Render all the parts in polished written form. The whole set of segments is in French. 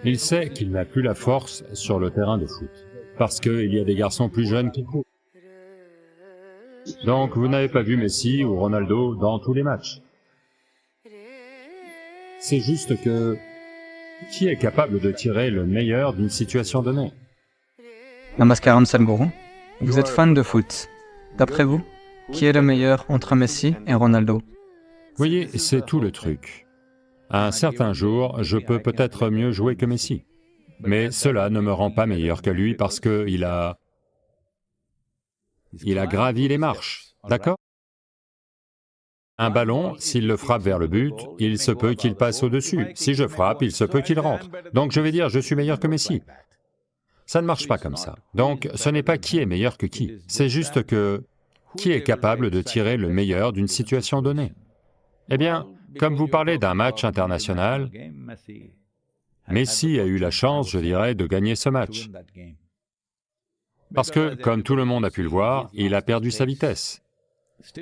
Il sait qu'il n'a plus la force sur le terrain de foot, parce qu'il y a des garçons plus jeunes qui courent. Donc vous n'avez pas vu Messi ou Ronaldo dans tous les matchs. C'est juste que, qui est capable de tirer le meilleur d'une situation donnée? Namaskaram Sadhguru. Vous êtes fan de foot. D'après vous, qui est le meilleur entre Messi et Ronaldo? Voyez, c'est tout le truc. À un certain jour, je peux peut-être mieux jouer que Messi, mais cela ne me rend pas meilleur que lui parce qu'il a gravi les marches, d'accord? Un ballon, s'il le frappe vers le but, il se peut qu'il passe au-dessus. Si je frappe, il se peut qu'il rentre. Donc je vais dire, je suis meilleur que Messi. Ça ne marche pas comme ça. Donc ce n'est pas qui est meilleur que qui, c'est juste que qui est capable de tirer le meilleur d'une situation donnée. Eh bien, comme vous parlez d'un match international, Messi a eu la chance, je dirais, de gagner ce match. Parce que, comme tout le monde a pu le voir, il a perdu sa vitesse.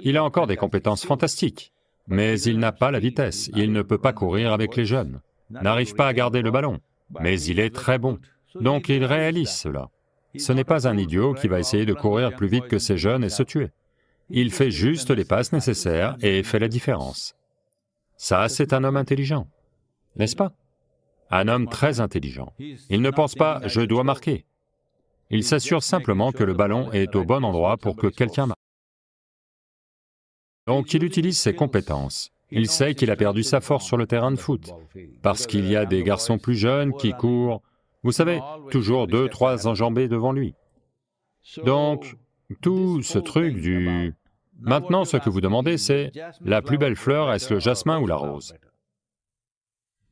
Il a encore des compétences fantastiques, mais il n'a pas la vitesse, il ne peut pas courir avec les jeunes, n'arrive pas à garder le ballon, mais il est très bon. Donc il réalise cela. Ce n'est pas un idiot qui va essayer de courir plus vite que ces jeunes et se tuer. Il fait juste les passes nécessaires et fait la différence. Ça, c'est un homme intelligent, n'est-ce pas? Un homme très intelligent. Il ne pense pas « je dois marquer ». Il s'assure simplement que le ballon est au bon endroit pour que quelqu'un marque. Donc il utilise ses compétences. Il sait qu'il a perdu sa force sur le terrain de foot, parce qu'il y a des garçons plus jeunes qui courent, vous savez, toujours 2, 3 enjambées devant lui. Donc, tout ce truc du... Maintenant, ce que vous demandez, c'est, la plus belle fleur, est-ce le jasmin ou la rose?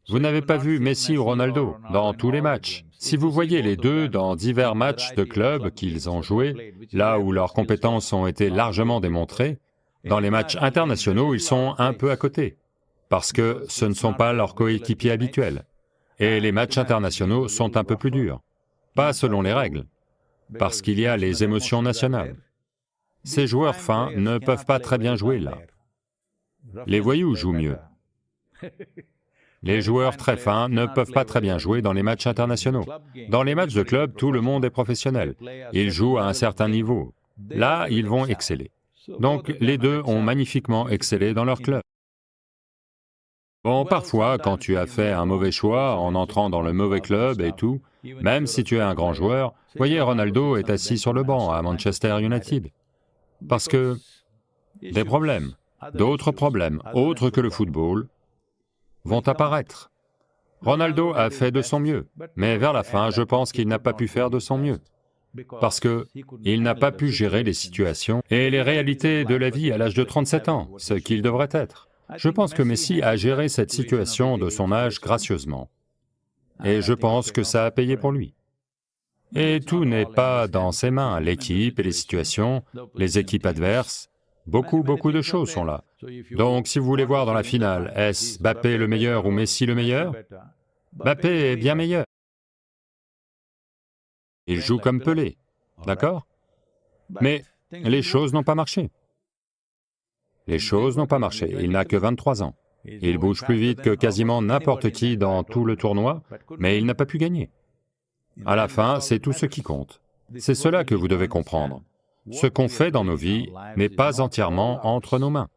Vous n'avez pas vu Messi ou Ronaldo dans tous les matchs. Si vous voyez les deux dans divers matchs de club qu'ils ont joués, là où leurs compétences ont été largement démontrées, dans les matchs internationaux, ils sont un peu à côté, parce que ce ne sont pas leurs coéquipiers habituels. Et les matchs internationaux sont un peu plus durs, pas selon les règles, parce qu'il y a les émotions nationales. Ces joueurs fins ne peuvent pas très bien jouer là. Les voyous jouent mieux. Les joueurs très fins ne peuvent pas très bien jouer dans les matchs internationaux. Dans les matchs de club, tout le monde est professionnel. Ils jouent à un certain niveau. Là, ils vont exceller. Donc, les deux ont magnifiquement excellé dans leur club. Bon, parfois, quand tu as fait un mauvais choix en entrant dans le mauvais club et tout, même si tu es un grand joueur, voyez, Ronaldo est assis sur le banc à Manchester United, parce que des problèmes, d'autres problèmes, autres que le football, vont apparaître. Ronaldo a fait de son mieux, mais vers la fin, je pense qu'il n'a pas pu faire de son mieux, parce que il n'a pas pu gérer les situations et les réalités de la vie à l'âge de 37 ans, ce qu'il devrait être. Je pense que Messi a géré cette situation de son âge gracieusement, et je pense que ça a payé pour lui. Et tout n'est pas dans ses mains, l'équipe et les situations, les équipes adverses, beaucoup de choses sont là. Donc si vous voulez voir dans la finale, est-ce Mbappé le meilleur ou Messi le meilleur? Mbappé est bien meilleur. Il joue comme Pelé, d'accord? Mais les choses n'ont pas marché. Les choses n'ont pas marché, il n'a que 23 ans. Il bouge plus vite que quasiment n'importe qui dans tout le tournoi, mais il n'a pas pu gagner. À la fin, c'est tout ce qui compte. C'est cela que vous devez comprendre. Ce qu'on fait dans nos vies n'est pas entièrement entre nos mains.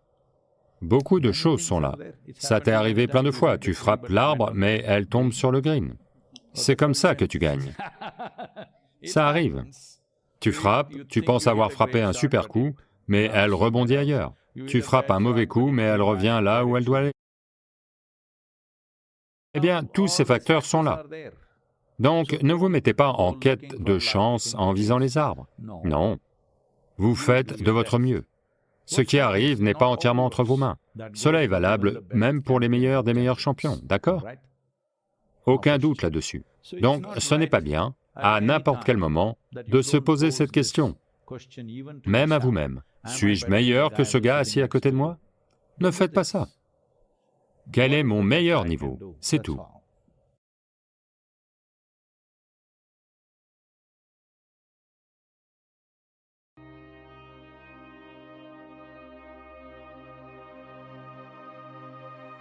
Beaucoup de choses sont là. Ça t'est arrivé plein de fois, tu frappes l'arbre, mais elle tombe sur le green. C'est comme ça que tu gagnes. Ça arrive. Tu frappes, tu penses avoir frappé un super coup, mais elle rebondit ailleurs. Tu frappes un mauvais coup, mais elle revient là où elle doit aller. Eh bien, tous ces facteurs sont là. Donc, ne vous mettez pas en quête de chance en visant les arbres. Non. Vous faites de votre mieux. Ce qui arrive n'est pas entièrement entre vos mains. Cela est valable même pour les meilleurs des meilleurs champions, d'accord? Aucun doute là-dessus. Donc, ce n'est pas bien, à n'importe quel moment, de se poser cette question, même à vous-même. Suis-je meilleur que ce gars assis à côté de moi? Ne faites pas ça. Quel est mon meilleur niveau? C'est tout.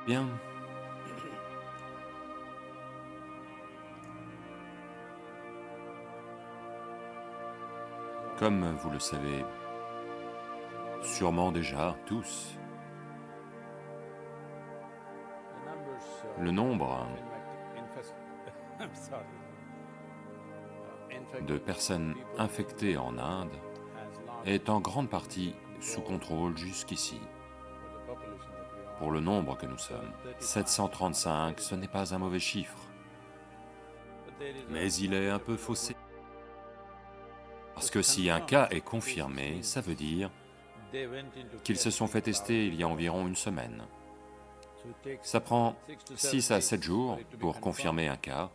Bien. Comme vous le savez sûrement déjà tous, le nombre de personnes infectées en Inde est en grande partie sous contrôle jusqu'ici. Pour le nombre que nous sommes, 735, ce n'est pas un mauvais chiffre, mais il est un peu faussé. Parce que si un cas est confirmé, ça veut dire qu'ils se sont fait tester il y a environ une semaine. Ça prend 6 à 7 jours pour confirmer un cas,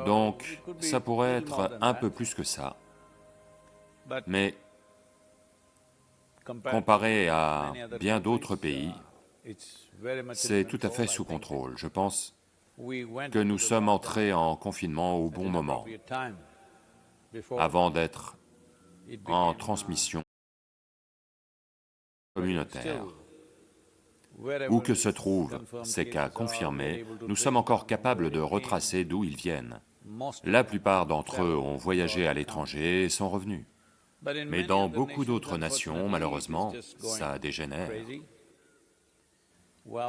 donc ça pourrait être un peu plus que ça. Mais comparé à bien d'autres pays, c'est tout à fait sous contrôle. Je pense que nous sommes entrés en confinement au bon moment, avant d'être en transmission communautaire. Où que se trouvent ces cas confirmés, nous sommes encore capables de retracer d'où ils viennent. La plupart d'entre eux ont voyagé à l'étranger et sont revenus. Mais dans beaucoup d'autres nations, malheureusement, ça dégénère.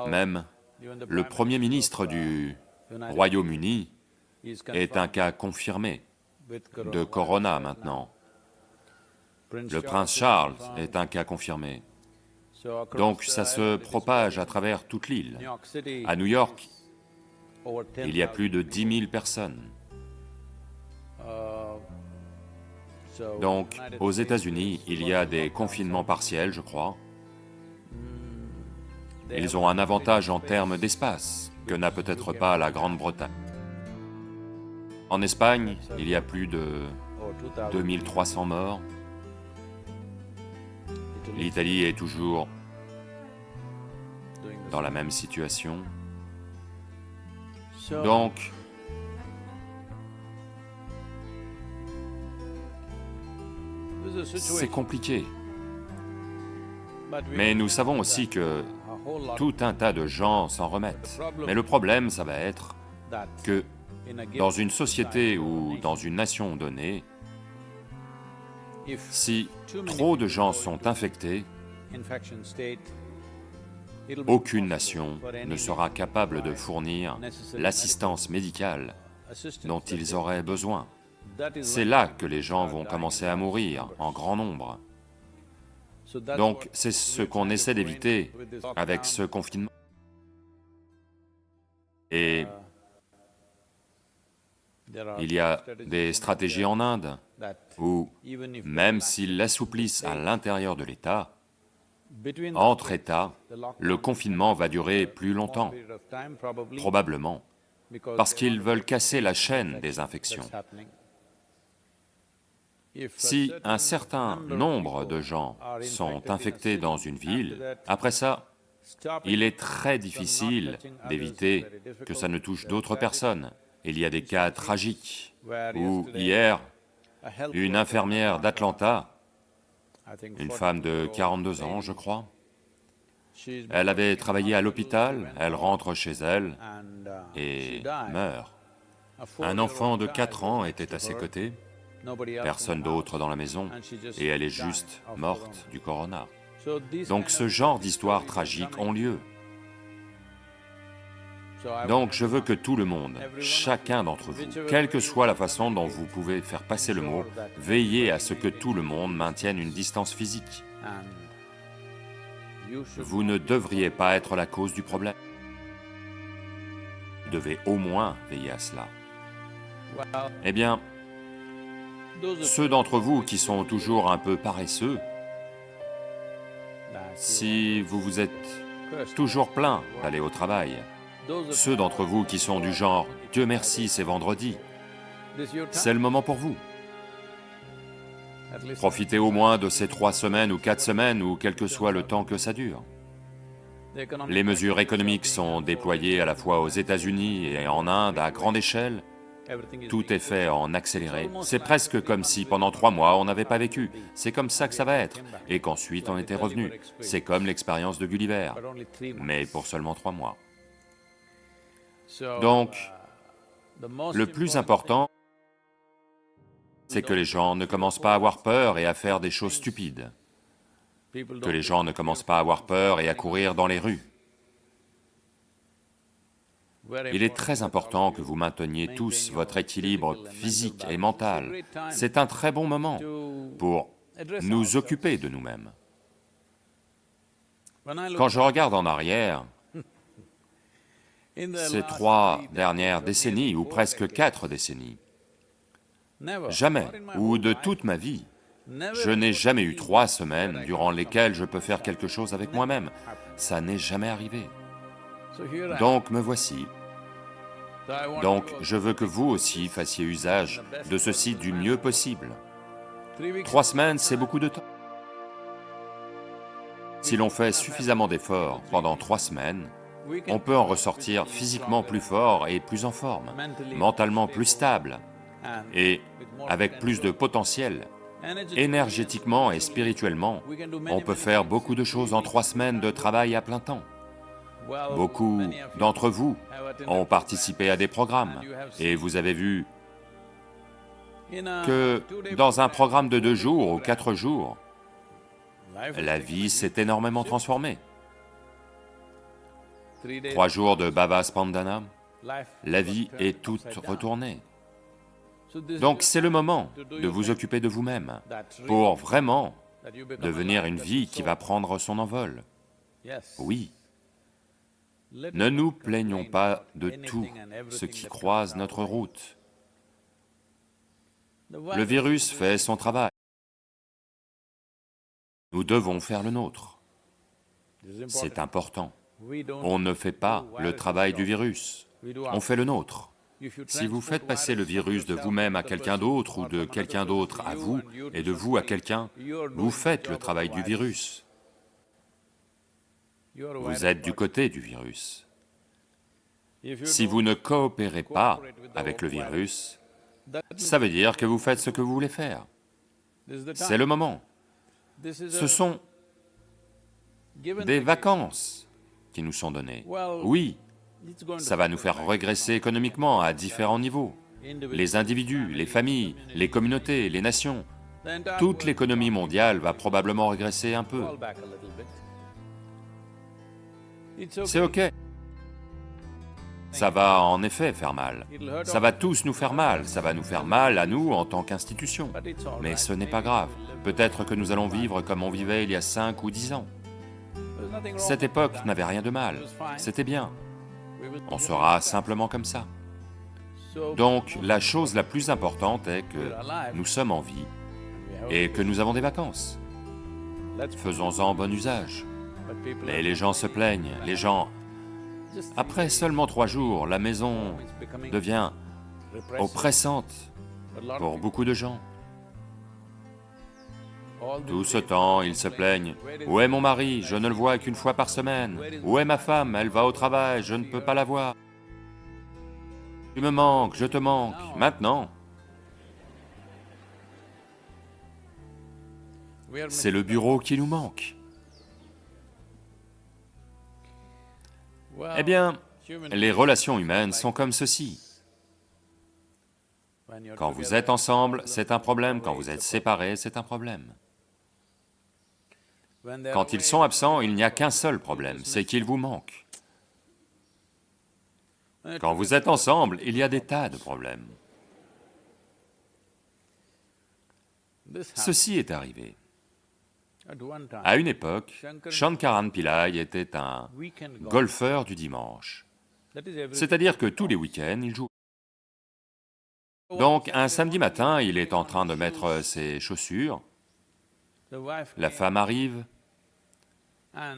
Même le Premier ministre du Royaume-Uni est un cas confirmé de corona maintenant. Le prince Charles est un cas confirmé. Donc ça se propage à travers toute l'île. À New York, il y a plus de 10 000 personnes. Donc, aux États-Unis, il y a des confinements partiels, je crois. Ils ont un avantage en termes d'espace que n'a peut-être pas la Grande-Bretagne. En Espagne, il y a plus de 2300 morts. L'Italie est toujours dans la même situation. Donc, c'est compliqué. Mais nous savons aussi que tout un tas de gens s'en remettent. Mais le problème, ça va être que dans une société ou dans une nation donnée, si trop de gens sont infectés, aucune nation ne sera capable de fournir l'assistance médicale dont ils auraient besoin. C'est là que les gens vont commencer à mourir en grand nombre. Donc c'est ce qu'on essaie d'éviter avec ce confinement. Et il y a des stratégies en Inde où, même s'ils l'assouplissent à l'intérieur de l'État, entre États, le confinement va durer plus longtemps, probablement, parce qu'ils veulent casser la chaîne des infections. Si un certain nombre de gens sont infectés dans une ville, après ça, il est très difficile d'éviter que ça ne touche d'autres personnes. Il y a des cas tragiques où, hier, une infirmière d'Atlanta, une femme de 42 ans, je crois, elle avait travaillé à l'hôpital, elle rentre chez elle et meurt. Un enfant de 4 ans était à ses côtés, personne d'autre dans la maison, et elle est juste morte du corona. Donc ce genre d'histoires tragiques ont lieu. Donc je veux que tout le monde, chacun d'entre vous, quelle que soit la façon dont vous pouvez faire passer le mot, veillez à ce que tout le monde maintienne une distance physique. Vous ne devriez pas être la cause du problème. Vous devez au moins veiller à cela. Eh bien, ceux d'entre vous qui sont toujours un peu paresseux, si vous vous êtes toujours plaint d'aller au travail, ceux d'entre vous qui sont du genre « Dieu merci, c'est vendredi », c'est le moment pour vous. Profitez au moins de ces 3 semaines ou 4 semaines ou quel que soit le temps que ça dure. Les mesures économiques sont déployées à la fois aux États-Unis et en Inde à grande échelle. Tout est fait en accéléré. C'est presque comme si pendant 3 mois on n'avait pas vécu. C'est comme ça que ça va être. Et qu'ensuite on était revenu. C'est comme l'expérience de Gulliver, mais pour seulement 3 mois. Donc, le plus important, c'est que les gens ne commencent pas à avoir peur et à faire des choses stupides. Que les gens ne commencent pas à avoir peur et à courir dans les rues. Il est très important que vous mainteniez tous votre équilibre physique et mental. C'est un très bon moment pour nous occuper de nous-mêmes. Quand je regarde en arrière, ces 3 dernières décennies, ou presque 4 décennies, jamais, ou de toute ma vie, je n'ai jamais eu 3 semaines durant lesquelles je peux faire quelque chose avec moi-même. Ça n'est jamais arrivé. Donc me voici. Donc je veux que vous aussi fassiez usage de ceci du mieux possible. 3 semaines, c'est beaucoup de temps. Si l'on fait suffisamment d'efforts pendant 3 semaines, on peut en ressortir physiquement plus fort et plus en forme, mentalement plus stable, et avec plus de potentiel. Énergétiquement et spirituellement, on peut faire beaucoup de choses en 3 semaines de travail à plein temps. Beaucoup d'entre vous ont participé à des programmes, et vous avez vu que dans un programme de 2 jours ou 4 jours, la vie s'est énormément transformée. 3 jours de Bhava Spandana, la vie est toute retournée. Donc c'est le moment de vous occuper de vous-même, pour vraiment devenir une vie qui va prendre son envol. Oui. Ne nous plaignons pas de tout ce qui croise notre route. Le virus fait son travail. Nous devons faire le nôtre. C'est important. On ne fait pas le travail du virus, on fait le nôtre. Si vous faites passer le virus de vous-même à quelqu'un d'autre ou de quelqu'un d'autre à vous et de vous à quelqu'un, vous faites le travail du virus. Vous êtes du côté du virus. Si vous ne coopérez pas avec le virus, ça veut dire que vous faites ce que vous voulez faire. C'est le moment. Ce sont des vacances qui nous sont données. Oui, ça va nous faire régresser économiquement à différents niveaux. Les individus, les familles, les communautés, les nations, toute l'économie mondiale va probablement régresser un peu. C'est ok. Ça va en effet faire mal. Ça va tous nous faire mal, ça va nous faire mal à nous en tant qu'institution. Mais ce n'est pas grave. Peut-être que nous allons vivre comme on vivait il y a 5 ou 10 ans. Cette époque n'avait rien de mal, c'était bien. On sera simplement comme ça. Donc, la chose la plus importante est que nous sommes en vie et que nous avons des vacances. Faisons-en bon usage. Mais les gens se plaignent, les gens... Après seulement 3 jours, la maison devient oppressante pour beaucoup de gens. Tout ce temps, ils se plaignent. « Où est mon mari? Je ne le vois qu'une fois par semaine. Où est ma femme? Elle va au travail, je ne peux pas la voir. Tu me manques, je te manque. Maintenant, c'est le bureau qui nous manque. » Eh bien, les relations humaines sont comme ceci. Quand vous êtes ensemble, c'est un problème, quand vous êtes séparés, c'est un problème. Quand ils sont absents, il n'y a qu'un seul problème, c'est qu'ils vous manquent. Quand vous êtes ensemble, il y a des tas de problèmes. Ceci est arrivé. À une époque, Shankaran Pillai était un golfeur du dimanche. C'est-à-dire que tous les week-ends, il joue. Donc, un samedi matin, il est en train de mettre ses chaussures, la femme arrive,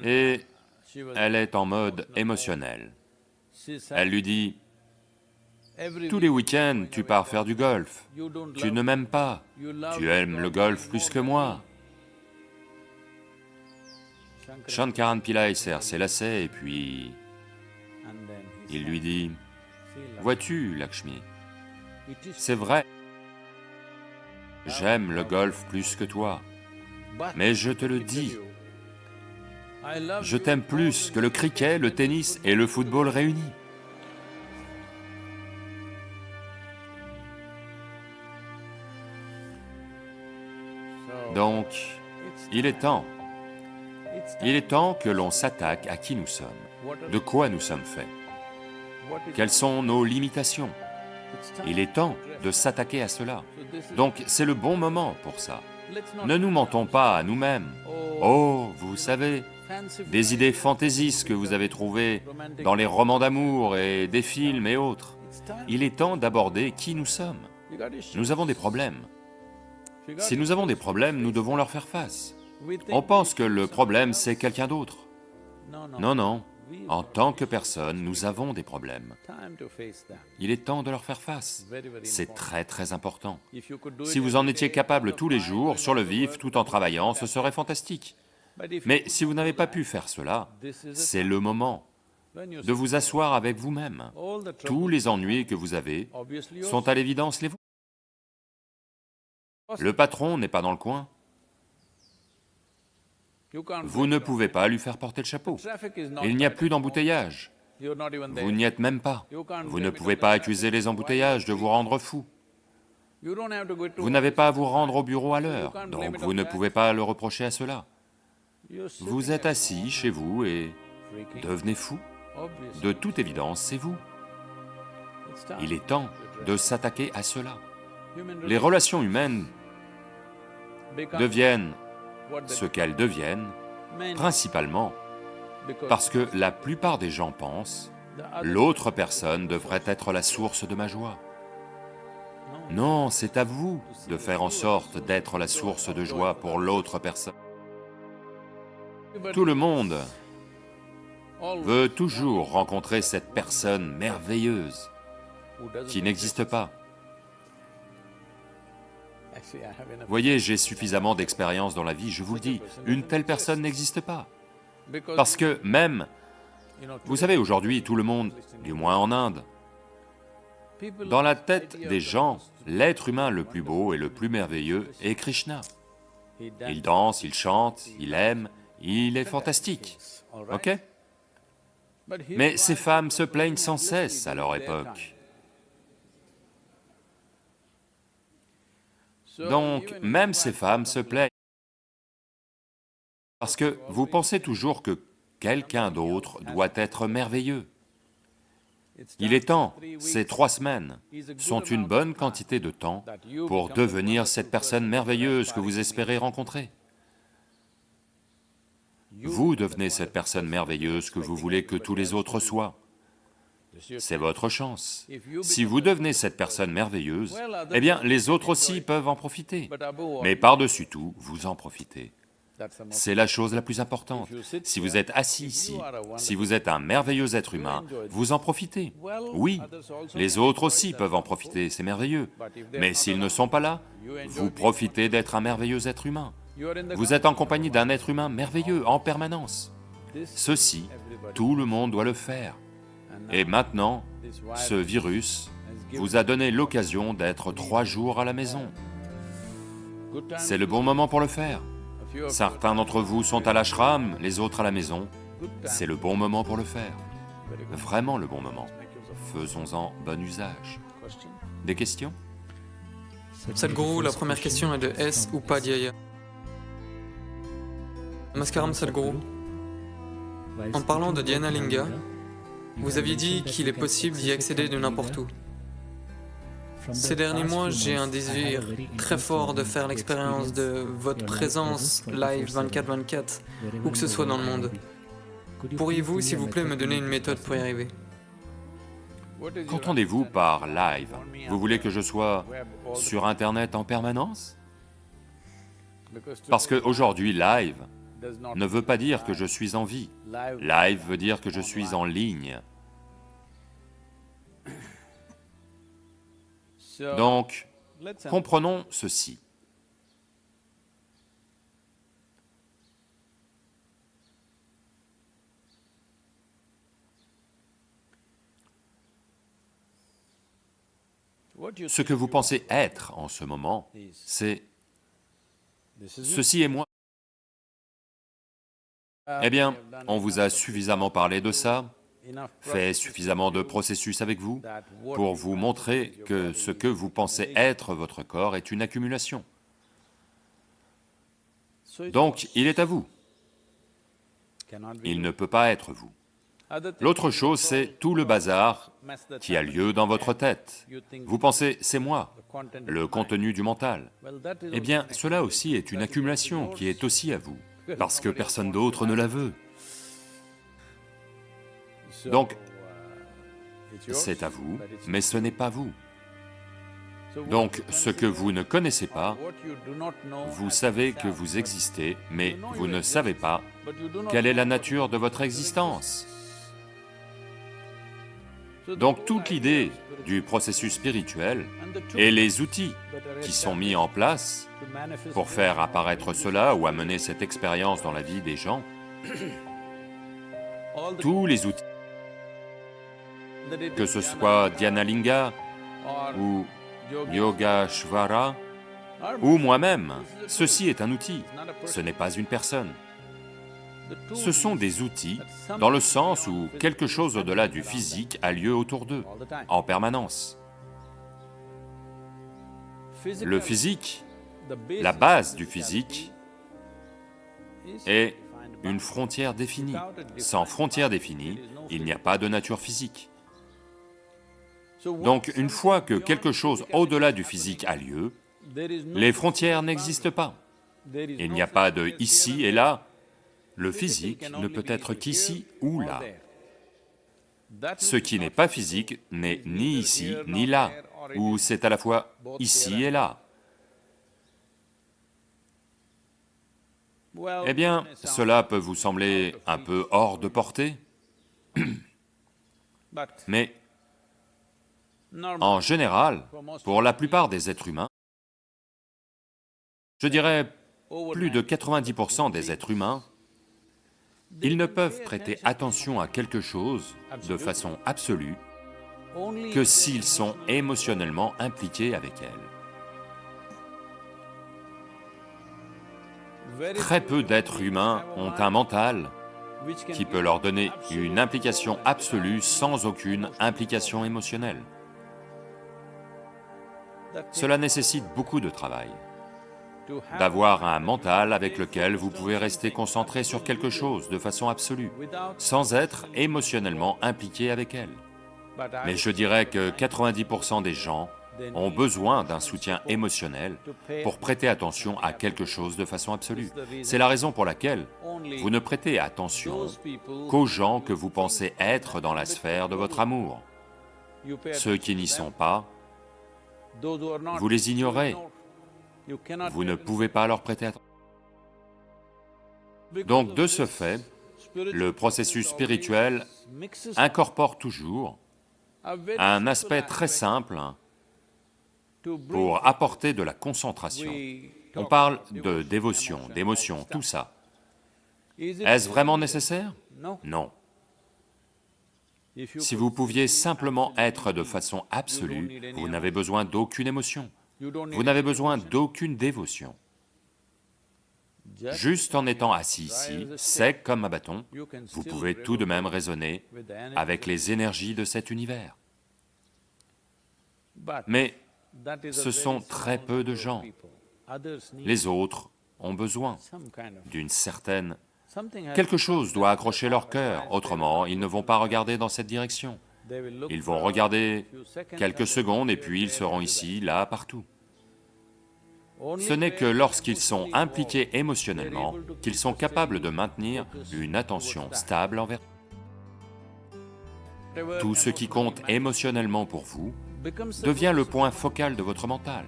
et elle est en mode émotionnel. Elle lui dit, « Tous les week-ends, tu pars faire du golf, tu ne m'aimes pas, tu aimes le golf plus que moi. » Shankaran Pillai serre ses lacets et puis il lui dit, « Vois-tu, Lakshmi, C'est vrai, j'aime le golf plus que toi, mais je te le dis, je t'aime plus que le cricket, le tennis et le football réunis. Donc, il est temps que l'on s'attaque à qui nous sommes, de quoi nous sommes faits, quelles sont nos limitations. Il est temps de s'attaquer à cela. Donc c'est le bon moment pour ça. Ne nous mentons pas à nous-mêmes. Oh, vous savez, des idées fantaisistes que vous avez trouvées dans les romans d'amour et des films et autres. Il est temps d'aborder qui nous sommes. Nous avons des problèmes. Si nous avons des problèmes, nous devons leur faire face. On pense que le problème, c'est quelqu'un d'autre. Non, non. En tant que personne, nous avons des problèmes. Il est temps de leur faire face. C'est très très important. Si vous en étiez capable tous les jours, sur le vif, tout en travaillant, ce serait fantastique. Mais si vous n'avez pas pu faire cela, c'est le moment de vous asseoir avec vous-même. Tous les ennuis que vous avez sont à l'évidence les vôtres. Le patron n'est pas dans le coin. Vous ne pouvez pas lui faire porter le chapeau. Il n'y a plus d'embouteillage. Vous n'y êtes même pas. Vous ne pouvez pas accuser les embouteillages de vous rendre fou. Vous n'avez pas à vous rendre au bureau à l'heure, donc vous ne pouvez pas le reprocher à cela. Vous êtes assis chez vous et devenez fou. De toute évidence, c'est vous. Il est temps de s'attaquer à cela. Les relations humaines deviennent ce qu'elles deviennent, principalement parce que la plupart des gens pensent « l'autre personne devrait être la source de ma joie ». Non, c'est à vous de faire en sorte d'être la source de joie pour l'autre personne. Tout le monde veut toujours rencontrer cette personne merveilleuse qui n'existe pas. Voyez, j'ai suffisamment d'expérience dans la vie, je vous le dis, une telle personne n'existe pas. Parce que même, vous savez, aujourd'hui, tout le monde, du moins en Inde, dans la tête des gens, l'être humain le plus beau et le plus merveilleux est Krishna. Il danse, il chante, il aime, il est fantastique, ok? Mais ces femmes se plaignent sans cesse à leur époque. Donc, même ces femmes se plaignent. Parce que vous pensez toujours que quelqu'un d'autre doit être merveilleux. Il est temps, ces 3 semaines sont une bonne quantité de temps pour devenir cette personne merveilleuse que vous espérez rencontrer. Vous devenez cette personne merveilleuse que vous voulez que tous les autres soient. C'est votre chance. Si vous devenez cette personne merveilleuse, eh bien, les autres aussi peuvent en profiter. Mais par-dessus tout, vous en profitez. C'est la chose la plus importante. Si vous êtes assis ici, si vous êtes un merveilleux être humain, vous en profitez. Oui, les autres aussi peuvent en profiter, c'est merveilleux. Mais s'ils ne sont pas là, vous profitez d'être un merveilleux être humain. Vous êtes en compagnie d'un être humain merveilleux en permanence. Ceci, tout le monde doit le faire. Et maintenant, ce virus vous a donné l'occasion d'être 3 jours à la maison. C'est le bon moment pour le faire. Certains d'entre vous sont à l'ashram, les autres à la maison. C'est le bon moment pour le faire. Vraiment le bon moment. Faisons-en bon usage. Des questions? Sadhguru, la première question est de S. Upadhyaya. Namaskaram Sadhguru. En parlant de Dhyana Linga, vous aviez dit qu'il est possible d'y accéder de n'importe où. Ces derniers mois, j'ai un désir très fort de faire l'expérience de votre présence live 24/24, où que ce soit dans le monde. Pourriez-vous, s'il vous plaît, me donner une méthode pour y arriver? Qu'entendez-vous par live? Vous voulez que je sois sur Internet en permanence? Parce qu'aujourd'hui, live ne veut pas dire que je suis en vie. Live veut dire que je suis en ligne. Donc, comprenons ceci. Ce que vous pensez être en ce moment, c'est « ceci est moi ». Eh bien, on vous a suffisamment parlé de ça, fait suffisamment de processus avec vous, pour vous montrer que ce que vous pensez être votre corps est une accumulation. Donc, il est à vous. Il ne peut pas être vous. L'autre chose, c'est tout le bazar qui a lieu dans votre tête. Vous pensez, c'est moi, le contenu du mental. Eh bien, cela aussi est une accumulation qui est aussi à vous, parce que personne d'autre ne la veut. Donc, c'est à vous, mais ce n'est pas vous. Donc, ce que vous ne connaissez pas, vous savez que vous existez, mais vous ne savez pas quelle est la nature de votre existence. Donc, toute l'idée du processus spirituel et les outils qui sont mis en place pour faire apparaître cela ou amener cette expérience dans la vie des gens, tous les outils, que ce soit Dhyanalinga ou Yogeshvara ou moi-même, ceci est un outil, ce n'est pas une personne. Ce sont des outils dans le sens où quelque chose au-delà du physique a lieu autour d'eux, en permanence. Le physique, la base du physique, est une frontière définie. Sans frontière définie, il n'y a pas de nature physique. Donc, une fois que quelque chose au-delà du physique a lieu, les frontières n'existent pas. Il n'y a pas de ici et là. Le physique ne peut être qu'ici ou là. Ce qui n'est pas physique n'est ni ici ni là, ou c'est à la fois ici et là. Eh bien, cela peut vous sembler un peu hors de portée, mais en général, pour la plupart des êtres humains, je dirais plus de 90% des êtres humains, ils ne peuvent prêter attention à quelque chose de façon absolue que s'ils sont émotionnellement impliqués avec elle. Très peu d'êtres humains ont un mental qui peut leur donner une implication absolue sans aucune implication émotionnelle. Cela nécessite beaucoup de travail, d'avoir un mental avec lequel vous pouvez rester concentré sur quelque chose de façon absolue, sans être émotionnellement impliqué avec elle. Mais je dirais que 90% des gens ont besoin d'un soutien émotionnel pour prêter attention à quelque chose de façon absolue. C'est la raison pour laquelle vous ne prêtez attention qu'aux gens que vous pensez être dans la sphère de votre amour. Ceux qui n'y sont pas, vous les ignorez. Vous ne pouvez pas leur prêter attention. Donc, de ce fait, le processus spirituel incorpore toujours un aspect très simple pour apporter de la concentration. On parle de dévotion, d'émotion, tout ça. Est-ce vraiment nécessaire? Non. Si vous pouviez simplement être de façon absolue, vous n'avez besoin d'aucune émotion. Vous n'avez besoin d'aucune dévotion. Juste en étant assis ici, sec comme un bâton, vous pouvez tout de même raisonner avec les énergies de cet univers. Mais ce sont très peu de gens. Les autres ont besoin d'une certaine... Quelque chose doit accrocher leur cœur, autrement ils ne vont pas regarder dans cette direction. Ils vont regarder quelques secondes et puis ils seront ici, là, partout. Ce n'est que lorsqu'ils sont impliqués émotionnellement qu'ils sont capables de maintenir une attention stable envers... Tout ce qui compte émotionnellement pour vous devient le point focal de votre mental.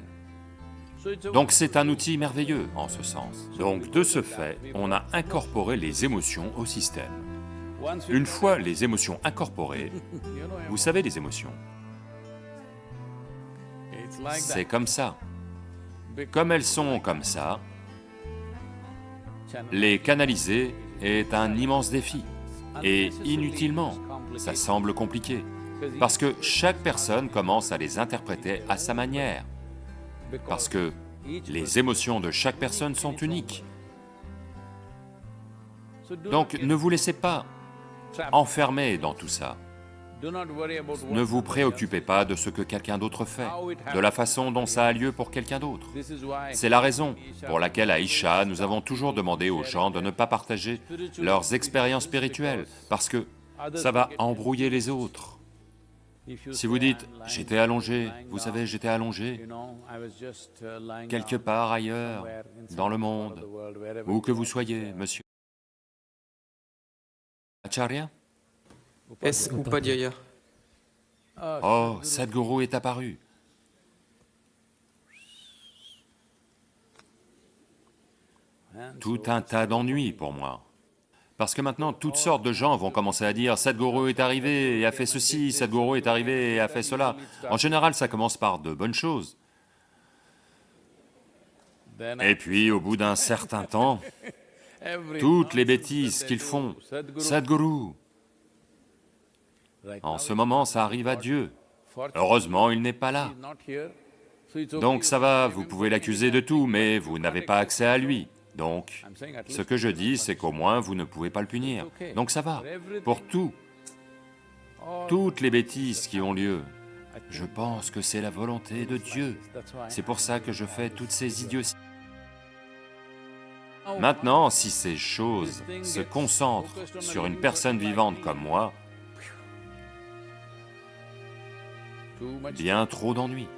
Donc c'est un outil merveilleux en ce sens. Donc de ce fait, on a incorporé les émotions au système. Une fois les émotions incorporées, vous savez les émotions, c'est comme ça. Comme elles sont comme ça, les canaliser est un immense défi, et inutilement, ça semble compliqué. Parce que chaque personne commence à les interpréter à sa manière, parce que les émotions de chaque personne sont uniques. Donc ne vous laissez pas enfermer dans tout ça. Ne vous préoccupez pas de ce que quelqu'un d'autre fait, de la façon dont ça a lieu pour quelqu'un d'autre. C'est la raison pour laquelle à Isha, nous avons toujours demandé aux gens de ne pas partager leurs expériences spirituelles, parce que ça va embrouiller les autres. Si vous dites « j'étais allongé, vous savez, j'étais allongé quelque part ailleurs, dans le monde, où que vous soyez, monsieur Acharya, Est-ce Upadhyaya? oh, Sadhguru est apparu. Tout un tas d'ennuis pour moi. Parce que maintenant, toutes sortes de gens vont commencer à dire « Sadhguru est arrivé et a fait ceci, Sadhguru est arrivé et a fait cela ». En général, ça commence par de bonnes choses. Et puis, au bout d'un certain temps, toutes les bêtises qu'ils font, « Sadhguru ». En ce moment, ça arrive à Dieu. Heureusement, il n'est pas là. Donc ça va, vous pouvez l'accuser de tout, mais vous n'avez pas accès à lui. Donc, ce que je dis, c'est qu'au moins, vous ne pouvez pas le punir. Donc ça va, pour tout. Toutes les bêtises qui ont lieu, je pense que c'est la volonté de Dieu. C'est pour ça que je fais toutes ces idioties. Maintenant, si ces choses se concentrent sur une personne vivante comme moi, bien trop d'ennuis.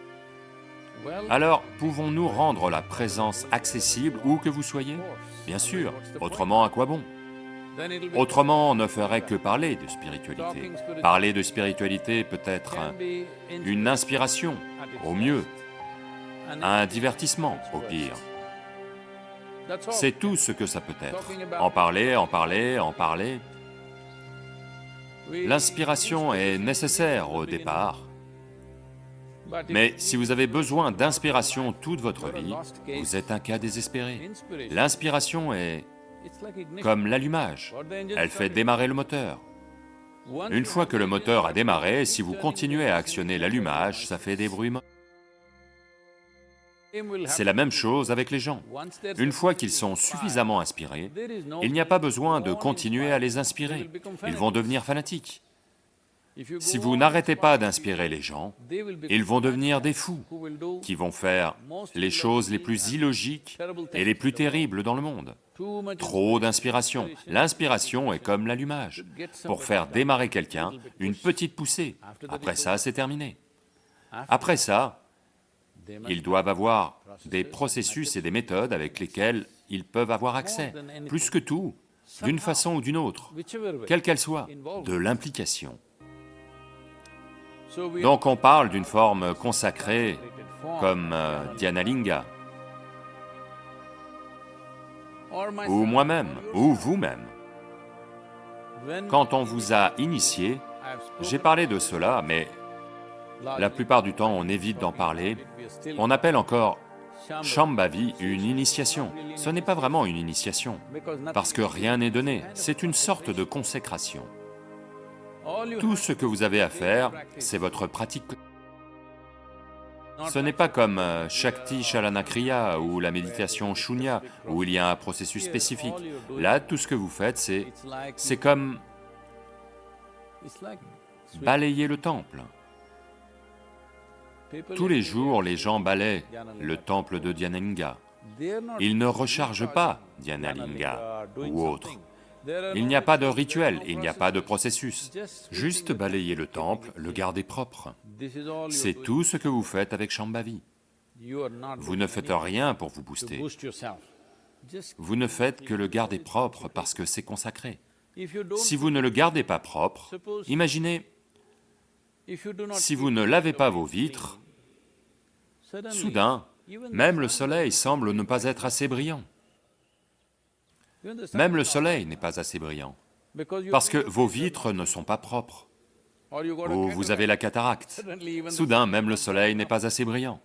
Alors, pouvons-nous rendre la présence accessible où que vous soyez? Bien sûr, autrement à quoi bon? Autrement, on ne ferait que parler de spiritualité. Parler de spiritualité peut être une inspiration, au mieux, un divertissement, au pire. C'est tout ce que ça peut être. En parler, en parler, en parler. L'inspiration est nécessaire au départ. Mais si vous avez besoin d'inspiration toute votre vie, vous êtes un cas désespéré. L'inspiration est comme l'allumage, elle fait démarrer le moteur. Une fois que le moteur a démarré, si vous continuez à actionner l'allumage, ça fait des bruits. C'est la même chose avec les gens. Une fois qu'ils sont suffisamment inspirés, il n'y a pas besoin de continuer à les inspirer, ils vont devenir fanatiques. Si vous n'arrêtez pas d'inspirer les gens, ils vont devenir des fous, qui vont faire les choses les plus illogiques et les plus terribles dans le monde. Trop d'inspiration. L'inspiration est comme l'allumage. Pour faire démarrer quelqu'un, une petite poussée. Après ça, c'est terminé. Après ça, ils doivent avoir des processus et des méthodes avec lesquels ils peuvent avoir accès, plus que tout, d'une façon ou d'une autre, quelle qu'elle soit, de l'implication. Donc on parle d'une forme consacrée comme Dhyanalinga, ou moi-même, ou vous-même. Quand on vous a initié, j'ai parlé de cela, mais la plupart du temps on évite d'en parler. On appelle encore Shambhavi une initiation. Ce n'est pas vraiment une initiation, parce que rien n'est donné, c'est une sorte de consécration. Tout ce que vous avez à faire, c'est votre pratique. Ce n'est pas comme Shakti Chalana Kriya ou la méditation Shunya, où il y a un processus spécifique. Là, tout ce que vous faites, c'est comme balayer le temple. Tous les jours, les gens balaient le temple de Dhyanalinga. Ils ne rechargent pas Dhyanalinga ou autre. Il n'y a pas de rituel, il n'y a pas de processus. Juste balayer le temple, le garder propre. C'est tout ce que vous faites avec Shambhavi. Vous ne faites rien pour vous booster. Vous ne faites que le garder propre parce que c'est consacré. Si vous ne le gardez pas propre, imaginez, si vous ne lavez pas vos vitres, soudain, même le soleil semble ne pas être assez brillant. Même le soleil n'est pas assez brillant, parce que vos vitres ne sont pas propres, ou vous avez la cataracte. Soudain, même le soleil n'est pas assez brillant.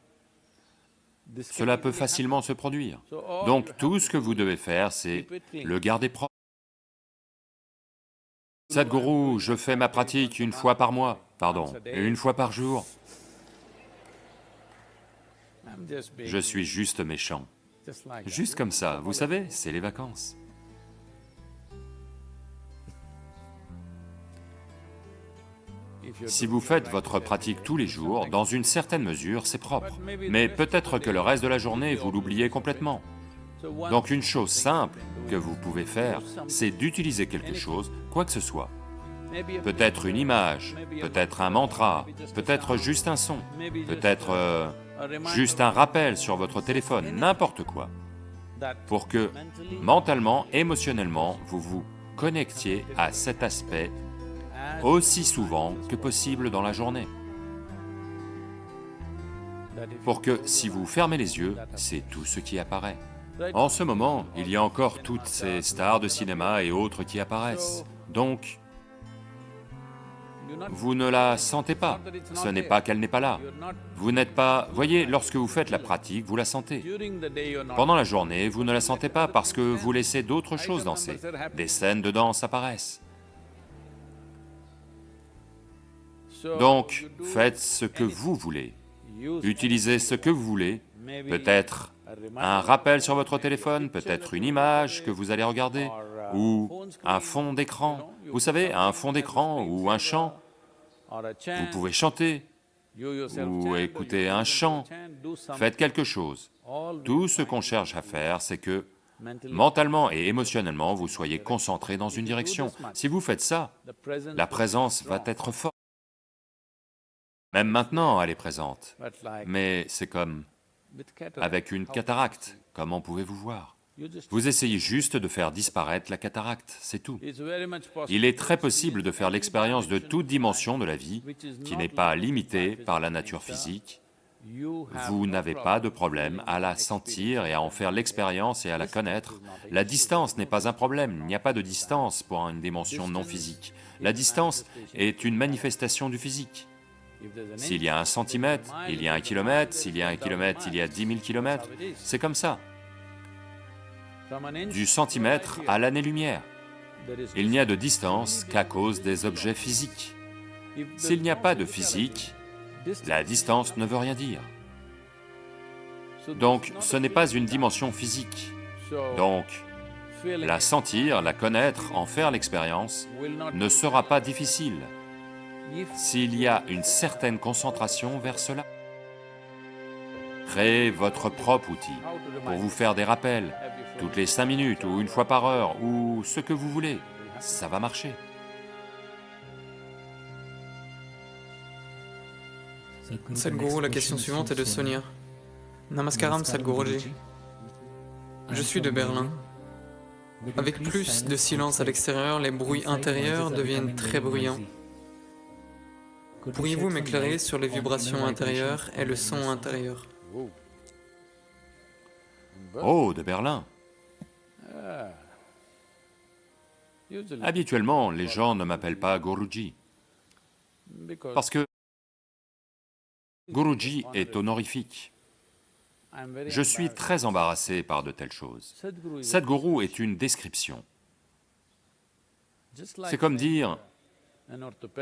Cela peut facilement se produire. Donc tout ce que vous devez faire, c'est le garder propre. Sadhguru, je fais ma pratique une fois par mois. Pardon, une fois par jour? Je suis juste méchant. Juste comme ça, vous savez, c'est les vacances. Si vous faites votre pratique tous les jours, dans une certaine mesure, c'est propre. Mais peut-être que le reste de la journée, vous l'oubliez complètement. Donc une chose simple que vous pouvez faire, c'est d'utiliser quelque chose, quoi que ce soit. Peut-être une image, peut-être un mantra, peut-être juste un son, peut-être juste un rappel sur votre téléphone, n'importe quoi, pour que, mentalement, émotionnellement, vous vous connectiez à cet aspect aussi souvent que possible dans la journée. Pour que, si vous fermez les yeux, c'est tout ce qui apparaît. En ce moment, il y a encore toutes ces stars de cinéma et autres qui apparaissent. Donc, vous ne la sentez pas. Ce n'est pas qu'elle n'est pas là. Vous n'êtes pas... Voyez, lorsque vous faites la pratique, vous la sentez. Pendant la journée, vous ne la sentez pas parce que vous laissez d'autres choses danser. Des scènes de danse apparaissent. Donc, faites ce que vous voulez. Utilisez ce que vous voulez. Peut-être un rappel sur votre téléphone, peut-être une image que vous allez regarder, ou un fond d'écran. Vous savez, un fond d'écran ou un chant. Vous pouvez chanter, ou écouter un chant. Faites quelque chose. Tout ce qu'on cherche à faire, c'est que, mentalement et émotionnellement, vous soyez concentrés dans une direction. Si vous faites ça, la présence va être forte. Même maintenant, elle est présente. Mais c'est comme avec une cataracte, comment pouvez-vous voir? Vous essayez juste de faire disparaître la cataracte, c'est tout. Il est très possible de faire l'expérience de toute dimension de la vie qui n'est pas limitée par la nature physique. Vous n'avez pas de problème à la sentir et à en faire l'expérience et à la connaître. La distance n'est pas un problème, il n'y a pas de distance pour une dimension non physique. La distance est une manifestation du physique. S'il y a 1 centimètre, il y a 1 kilomètre, s'il y a 1 kilomètre, il y a 10 000 kilomètres, c'est comme ça. Du centimètre à l'année-lumière. Il n'y a de distance qu'à cause des objets physiques. S'il n'y a pas de physique, la distance ne veut rien dire. Donc, ce n'est pas une dimension physique. Donc, la sentir, la connaître, en faire l'expérience, ne sera pas difficile. S'il y a une certaine concentration vers cela. Créez votre propre outil pour vous faire des rappels, toutes les 5 minutes ou une fois par heure, ou ce que vous voulez, ça va marcher. Sadhguru, la question suivante est de Sonia. Namaskaram Sadhguruji. Je suis de Berlin. Avec plus de silence à l'extérieur, les bruits intérieurs deviennent très bruyants. Pourriez-vous m'éclairer sur les vibrations intérieures et le son intérieur? Oh, de Berlin. Habituellement, les gens ne m'appellent pas Guruji, parce que Guruji est honorifique. Je suis très embarrassé par de telles choses. Sadhguru est une description. C'est comme dire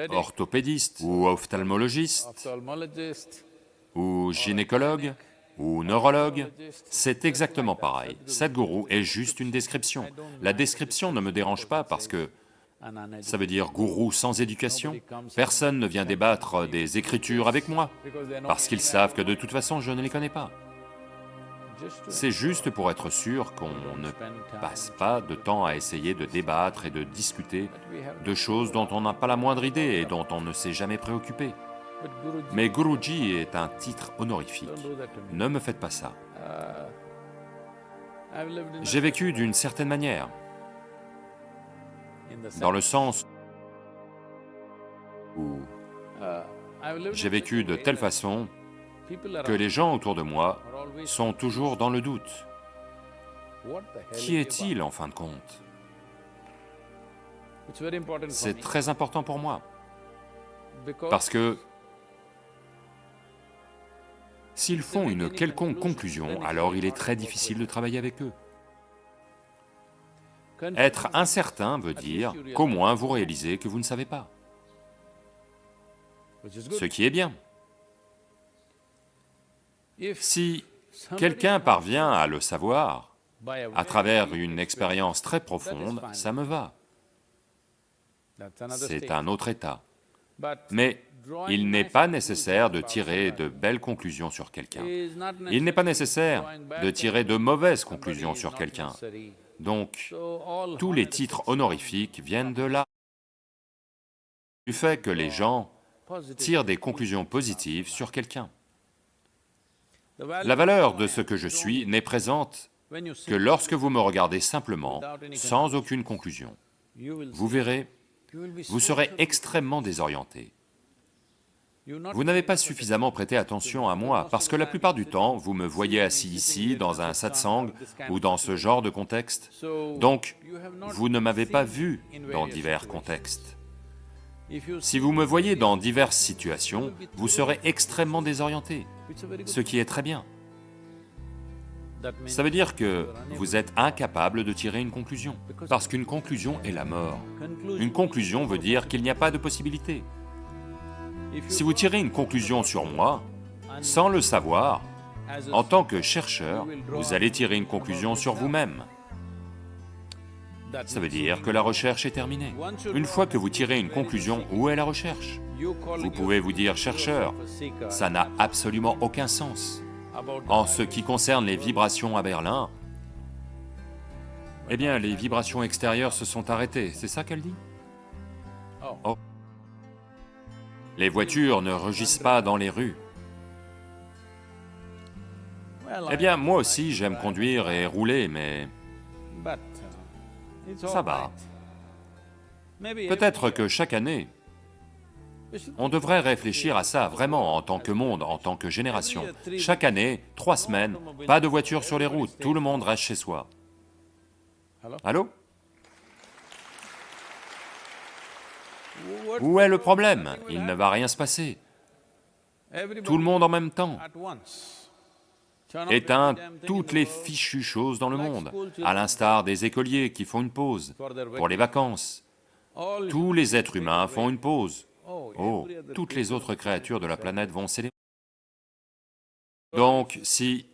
orthopédiste, ou ophtalmologiste, ou gynécologue, ou neurologue, c'est exactement pareil. Sadhguru est juste une description. La description ne me dérange pas parce que ça veut dire gourou sans éducation. Personne ne vient débattre des écritures avec moi, parce qu'ils savent que de toute façon je ne les connais pas. C'est juste pour être sûr qu'on ne passe pas de temps à essayer de débattre et de discuter de choses dont on n'a pas la moindre idée et dont on ne s'est jamais préoccupé. Mais Guruji est un titre honorifique. Ne me faites pas ça. J'ai vécu d'une certaine manière, dans le sens où j'ai vécu de telle façon que les gens autour de moi sont toujours dans le doute. Qui est-il en fin de compte? C'est très important pour moi, parce que s'ils font une quelconque conclusion, alors il est très difficile de travailler avec eux. Être incertain veut dire qu'au moins vous réalisez que vous ne savez pas. ce qui est bien. Si quelqu'un parvient à le savoir à travers une expérience très profonde, ça me va. C'est un autre état. Mais il n'est pas nécessaire de tirer de belles conclusions sur quelqu'un. Il n'est pas nécessaire de tirer de mauvaises conclusions sur quelqu'un. Donc, tous les titres honorifiques viennent de là, du fait que les gens tirent des conclusions positives sur quelqu'un. La valeur de ce que je suis n'est présente que lorsque vous me regardez simplement, sans aucune conclusion. Vous verrez, vous serez extrêmement désorienté. Vous n'avez pas suffisamment prêté attention à moi, parce que la plupart du temps, vous me voyez assis ici, dans un satsang, ou dans ce genre de contexte. Donc, vous ne m'avez pas vu dans divers contextes. Si vous me voyez dans diverses situations, vous serez extrêmement désorienté, ce qui est très bien. Ça veut dire que vous êtes incapable de tirer une conclusion, parce qu'une conclusion est la mort. Une conclusion veut dire qu'il n'y a pas de possibilité. Si vous tirez une conclusion sur moi, sans le savoir, en tant que chercheur, vous allez tirer une conclusion sur vous-même. Ça veut dire que la recherche est terminée. Une fois que vous tirez une conclusion, où est la recherche? Vous pouvez vous dire chercheur, ça n'a absolument aucun sens. En ce qui concerne les vibrations à Berlin, eh bien, les vibrations extérieures se sont arrêtées, c'est ça qu'elle dit? Oh. Les voitures ne rugissent pas dans les rues. Eh bien, moi aussi, j'aime conduire et rouler, mais ça va. Peut-être que chaque année, on devrait réfléchir à ça vraiment en tant que monde, en tant que génération. Chaque année, 3 semaines, pas de voitures sur les routes, tout le monde reste chez soi. Allô? Où est le problème? Il ne va rien se passer. Tout le monde en même temps. Éteins toutes les fichues choses dans le monde, à l'instar des écoliers qui font une pause pour les vacances. Tous les êtres humains font une pause. Oh, toutes les autres créatures de la planète vont célébrer. Donc, si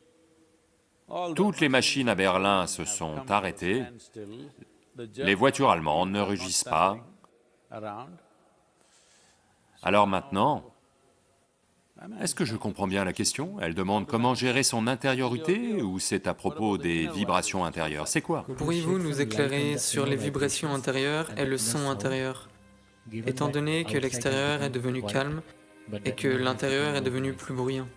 toutes les machines à Berlin se sont arrêtées, les voitures allemandes ne rugissent pas, alors maintenant, est-ce que je comprends bien la question? Elle demande comment gérer son intériorité ou c'est à propos des vibrations intérieures? C'est quoi? Pourriez-vous nous éclairer sur les vibrations intérieures et le son intérieur, étant donné que l'extérieur est devenu calme et que l'intérieur est devenu plus bruyant?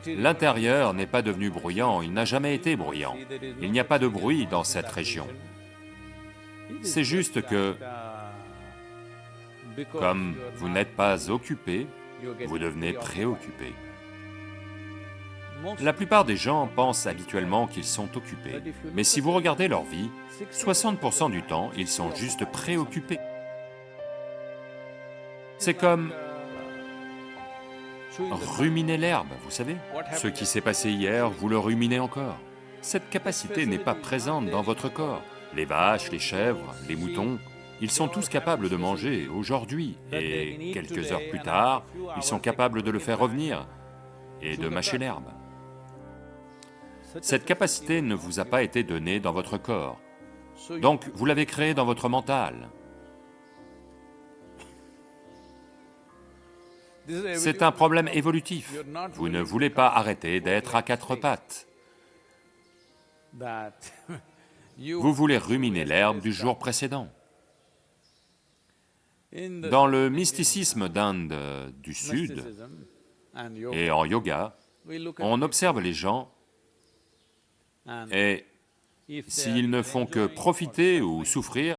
L'intérieur n'est pas devenu bruyant, il n'a jamais été bruyant. Il n'y a pas de bruit dans cette région. C'est juste que, comme vous n'êtes pas occupé, vous devenez préoccupé. La plupart des gens pensent habituellement qu'ils sont occupés, mais si vous regardez leur vie, 60% du temps, ils sont juste préoccupés. C'est comme ruminer l'herbe, vous savez? Ce qui s'est passé hier, vous le ruminez encore. Cette capacité n'est pas présente dans votre corps. Les vaches, les chèvres, les moutons, ils sont tous capables de manger aujourd'hui, et quelques heures plus tard, ils sont capables de le faire revenir et de mâcher l'herbe. Cette capacité ne vous a pas été donnée dans votre corps, donc vous l'avez créée dans votre mental. C'est un problème évolutif. Vous ne voulez pas arrêter d'être à 4 pattes. Vous voulez ruminer l'herbe du jour précédent. Dans le mysticisme d'Inde du Sud et en yoga, on observe les gens et s'ils ne font que profiter ou souffrir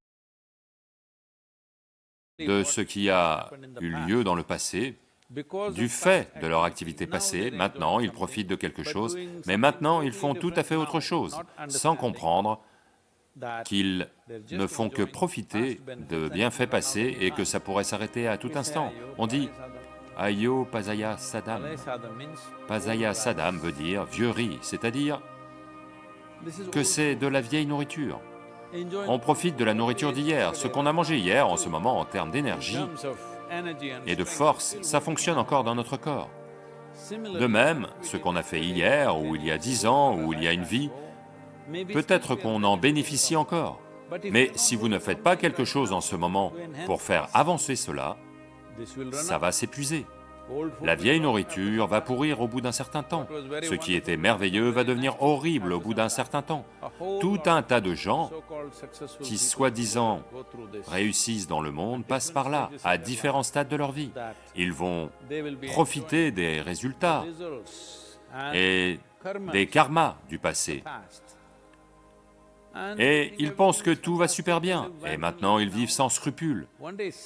de ce qui a eu lieu dans le passé, du fait de leur activité passée, maintenant ils profitent de quelque chose, mais maintenant ils font tout à fait autre chose, sans comprendre qu'ils ne font que profiter de bienfaits passés et que ça pourrait s'arrêter à tout instant. On dit « Ayo Pasaya Sadam ». Pasaya Sadam veut dire « vieux riz », c'est-à-dire que c'est de la vieille nourriture. On profite de la nourriture d'hier, ce qu'on a mangé hier en ce moment en termes d'énergie et de force, ça fonctionne encore dans notre corps. De même, ce qu'on a fait hier, ou il y a 10 ans, ou il y a une vie, peut-être qu'on en bénéficie encore. Mais si vous ne faites pas quelque chose en ce moment pour faire avancer cela, ça va s'épuiser. La vieille nourriture va pourrir au bout d'un certain temps. Ce qui était merveilleux va devenir horrible au bout d'un certain temps. Tout un tas de gens qui, soi-disant, réussissent dans le monde passent par là, à différents stades de leur vie. Ils vont profiter des résultats et des karmas du passé. Et ils pensent que tout va super bien, et maintenant ils vivent sans scrupules.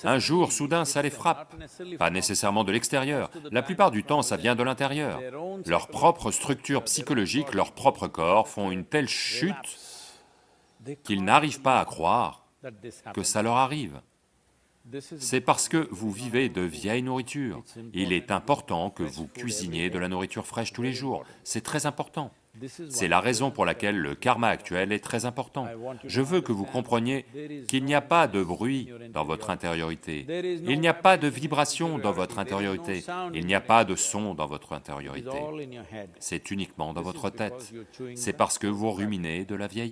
Un jour, soudain, ça les frappe, pas nécessairement de l'extérieur, la plupart du temps ça vient de l'intérieur. Leur propre structure psychologique, leur propre corps font une telle chute qu'ils n'arrivent pas à croire que ça leur arrive. C'est parce que vous vivez de vieille nourriture. Il est important que vous cuisiniez de la nourriture fraîche tous les jours, c'est très important. C'est la raison pour laquelle le karma actuel est très important. Je veux que vous compreniez qu'il n'y a pas de bruit dans votre intériorité, il n'y a pas de vibration dans votre intériorité, il n'y a pas de son dans votre intériorité. C'est uniquement dans votre tête. C'est parce que vous ruminez de la vieille.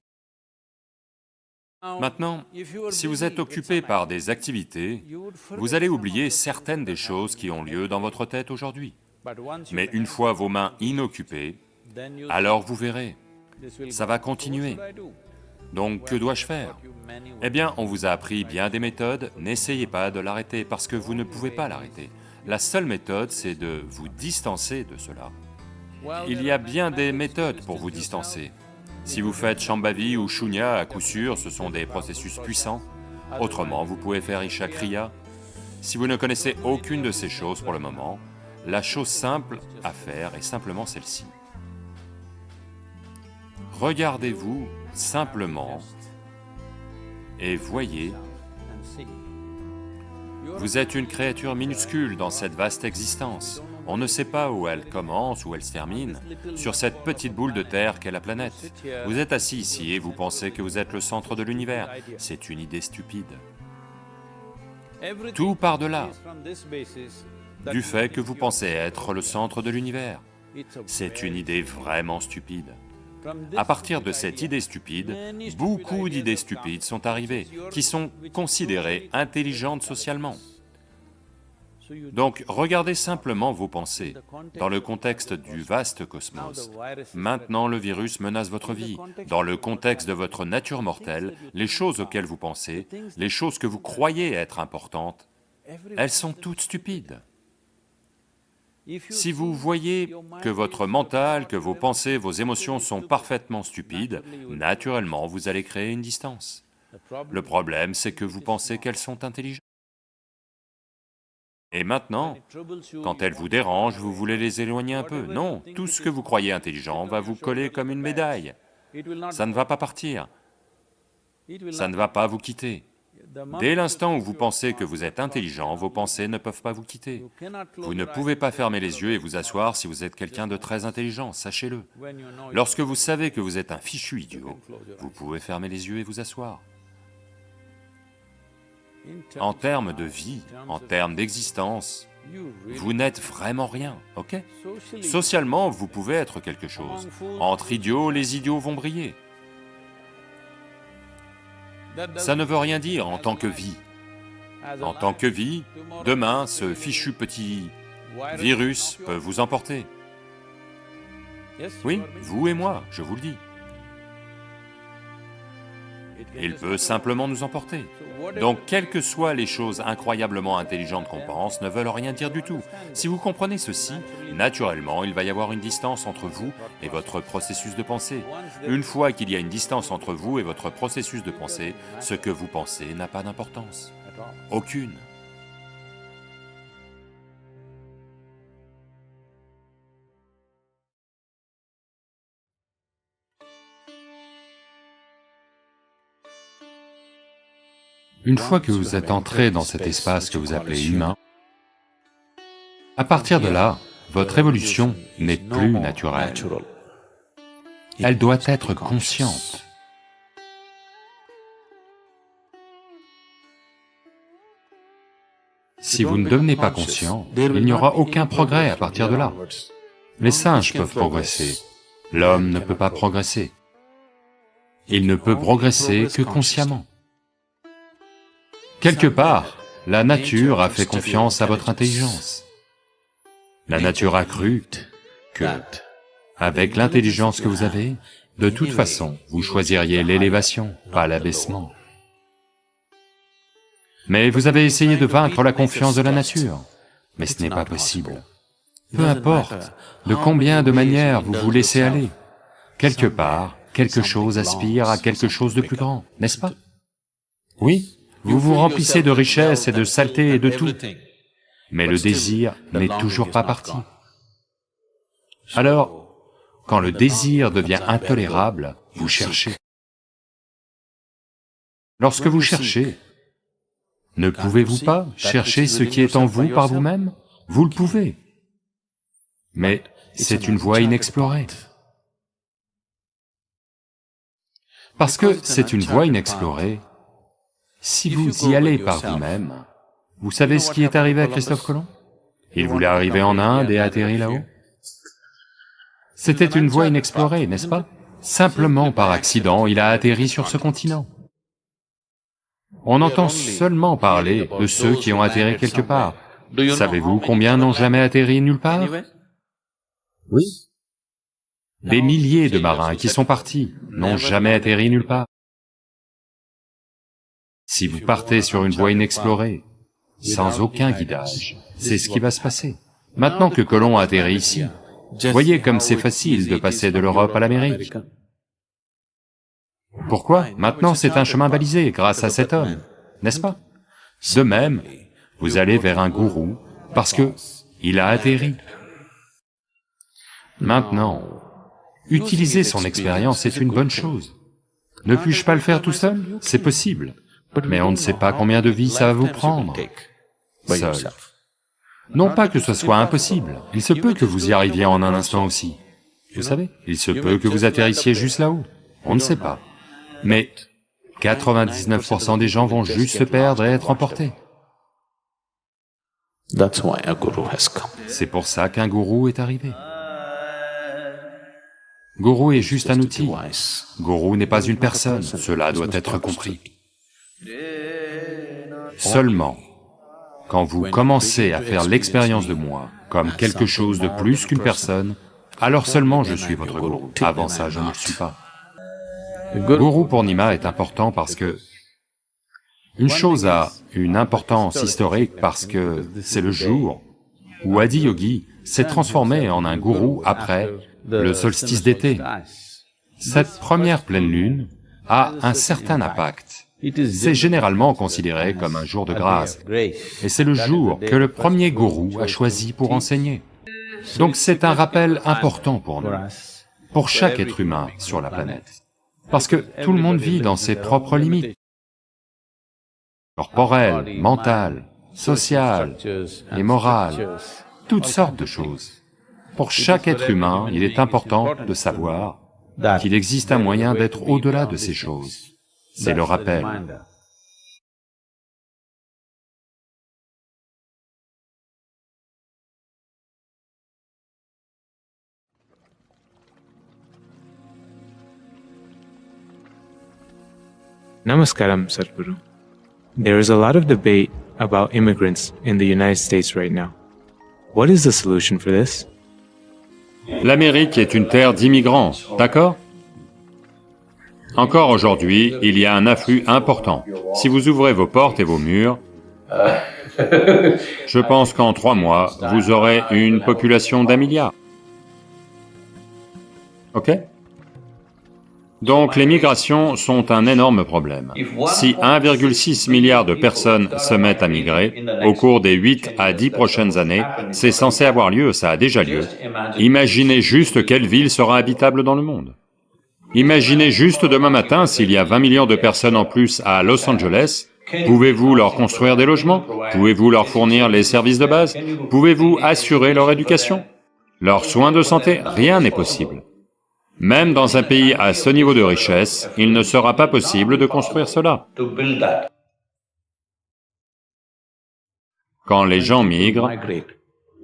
Maintenant, si vous êtes occupé par des activités, vous allez oublier certaines des choses qui ont lieu dans votre tête aujourd'hui. Mais une fois vos mains inoccupées, alors vous verrez, ça va continuer. Donc que dois-je faire? Eh bien, on vous a appris bien des méthodes, n'essayez pas de l'arrêter parce que vous ne pouvez pas l'arrêter. La seule méthode, c'est de vous distancer de cela. Il y a bien des méthodes pour vous distancer. Si vous faites Shambhavi ou Shunya, à coup sûr, ce sont des processus puissants. Autrement, vous pouvez faire Isha Kriya. Si vous ne connaissez aucune de ces choses pour le moment, la chose simple à faire est simplement celle-ci. Regardez-vous simplement et voyez, vous êtes une créature minuscule dans cette vaste existence. On ne sait pas où elle commence, où elle se termine, sur cette petite boule de terre qu'est la planète. Vous êtes assis ici et vous pensez que vous êtes le centre de l'univers. C'est une idée stupide. Tout part de là, du fait que vous pensez être le centre de l'univers. C'est une idée vraiment stupide. À partir de cette idée stupide, beaucoup d'idées stupides sont arrivées, qui sont considérées intelligentes socialement. Donc, regardez simplement vos pensées, dans le contexte du vaste cosmos. Maintenant, le virus menace votre vie. Dans le contexte de votre nature mortelle, les choses auxquelles vous pensez, les choses que vous croyez être importantes, elles sont toutes stupides. Si vous voyez que votre mental, que vos pensées, vos émotions sont parfaitement stupides, naturellement, vous allez créer une distance. Le problème, c'est que vous pensez qu'elles sont intelligentes. Et maintenant, quand elles vous dérangent, vous voulez les éloigner un peu. Non, tout ce que vous croyez intelligent va vous coller comme une médaille. Ça ne va pas partir, ça ne va pas vous quitter. Dès l'instant où vous pensez que vous êtes intelligent, vos pensées ne peuvent pas vous quitter. Vous ne pouvez pas fermer les yeux et vous asseoir si vous êtes quelqu'un de très intelligent, sachez-le. Lorsque vous savez que vous êtes un fichu idiot, vous pouvez fermer les yeux et vous asseoir. En termes de vie, en termes d'existence, vous n'êtes vraiment rien, ok? Socialement, vous pouvez être quelque chose. Entre idiots, les idiots vont briller. Ça ne veut rien dire en tant que vie. En tant que vie, demain, ce fichu petit virus peut vous emporter. Oui, vous et moi, je vous le dis. Il peut simplement nous emporter. Donc, quelles que soient les choses incroyablement intelligentes qu'on pense, ne veulent rien dire du tout. Si vous comprenez ceci, naturellement, il va y avoir une distance entre vous et votre processus de pensée. Une fois qu'il y a une distance entre vous et votre processus de pensée, ce que vous pensez n'a pas d'importance. Aucune. Une fois que vous êtes entré dans cet espace que vous appelez humain, à partir de là, votre évolution n'est plus naturelle. Elle doit être consciente. Si vous ne devenez pas conscient, il n'y aura aucun progrès à partir de là. Les singes peuvent progresser, l'homme ne peut pas progresser. Il ne peut progresser que consciemment. Quelque part, la nature a fait confiance à votre intelligence. La nature a cru que, avec l'intelligence que vous avez, de toute façon, vous choisiriez l'élévation, pas l'abaissement. Mais vous avez essayé de vaincre la confiance de la nature, mais ce n'est pas possible. Peu importe de combien de manières vous vous laissez aller, quelque part, quelque chose aspire à quelque chose de plus grand, n'est-ce pas? Oui, vous vous remplissez de richesses et de saleté et de tout, mais le désir n'est toujours pas parti. Alors, quand le désir devient intolérable, vous cherchez. Lorsque vous cherchez, ne pouvez-vous pas chercher ce qui est en vous par vous-même? Vous le pouvez. Mais c'est une voie inexplorée. Parce que c'est une voie inexplorée, si vous y allez par vous-même, vous savez ce qui est arrivé à Christophe Colomb? Il voulait arriver en Inde et atterrit là-haut. C'était une voie inexplorée, n'est-ce pas? Simplement par accident, il a atterri sur ce continent. On entend seulement parler de ceux qui ont atterri quelque part. Savez-vous combien n'ont jamais atterri nulle part? Oui. Des milliers de marins qui sont partis n'ont jamais atterri nulle part. Si vous partez sur une voie inexplorée, sans aucun guidage, c'est ce qui va se passer. Maintenant que Colomb a atterri ici, voyez comme c'est facile de passer de l'Europe à l'Amérique. Pourquoi? Maintenant c'est un chemin balisé grâce à cet homme, n'est-ce pas? De même, vous allez vers un gourou parce que il a atterri. Maintenant, utiliser son expérience est une bonne chose. Ne puis-je pas le faire tout seul? C'est possible, mais on ne sait pas combien de vies ça va vous prendre, seul. Non pas que ce soit impossible, il se peut que vous y arriviez en un instant aussi. Vous savez, il se peut que vous atterrissiez juste là-haut, on ne sait pas. Mais 99% des gens vont juste se perdre et être emportés. C'est pour ça qu'un gourou est arrivé. Gourou est juste un outil. Gourou n'est pas une personne, cela doit être compris. Seulement, quand vous commencez à faire l'expérience de moi comme quelque chose de plus qu'une personne, alors seulement je suis votre gourou. Avant ça, je ne le suis pas. Gourou Purnima est important parce que une chose a une importance historique parce que c'est le jour où Adi Yogi s'est transformé en un gourou après le solstice d'été. Cette première pleine lune a un certain impact. C'est généralement considéré comme un jour de grâce, et c'est le jour que le premier gourou a choisi pour enseigner. Donc c'est un rappel important pour nous, pour chaque être humain sur la planète. Parce que tout le monde vit dans ses propres limites, corporelles, mentales, sociales et morales, toutes sortes de choses. Pour chaque être humain, il est important de savoir qu'il existe un moyen d'être au-delà de ces choses. C'est le rappel. Namaskaram, Sadhguru. There is a lot of debate about immigrants in the United States right now. What is the solution for this? L'Amérique est une terre d'immigrants, d'accord? Encore aujourd'hui, il y a un afflux important. Si vous ouvrez vos portes et vos murs, je pense qu'en 3 mois, vous aurez une population d'1 milliard. Ok? Donc les migrations sont un énorme problème. Si 1,6 milliard de personnes se mettent à migrer, au cours des 8 à 10 prochaines années, c'est censé avoir lieu, ça a déjà lieu. Imaginez juste quelle ville sera habitable dans le monde. Imaginez juste demain matin, s'il y a 20 millions de personnes en plus à Los Angeles, pouvez-vous leur construire des logements? Pouvez-vous leur fournir les services de base? Pouvez-vous assurer leur éducation? Leurs soins de santé? Rien n'est possible. Même dans un pays à ce niveau de richesse, il ne sera pas possible de construire cela. quand les gens migrent.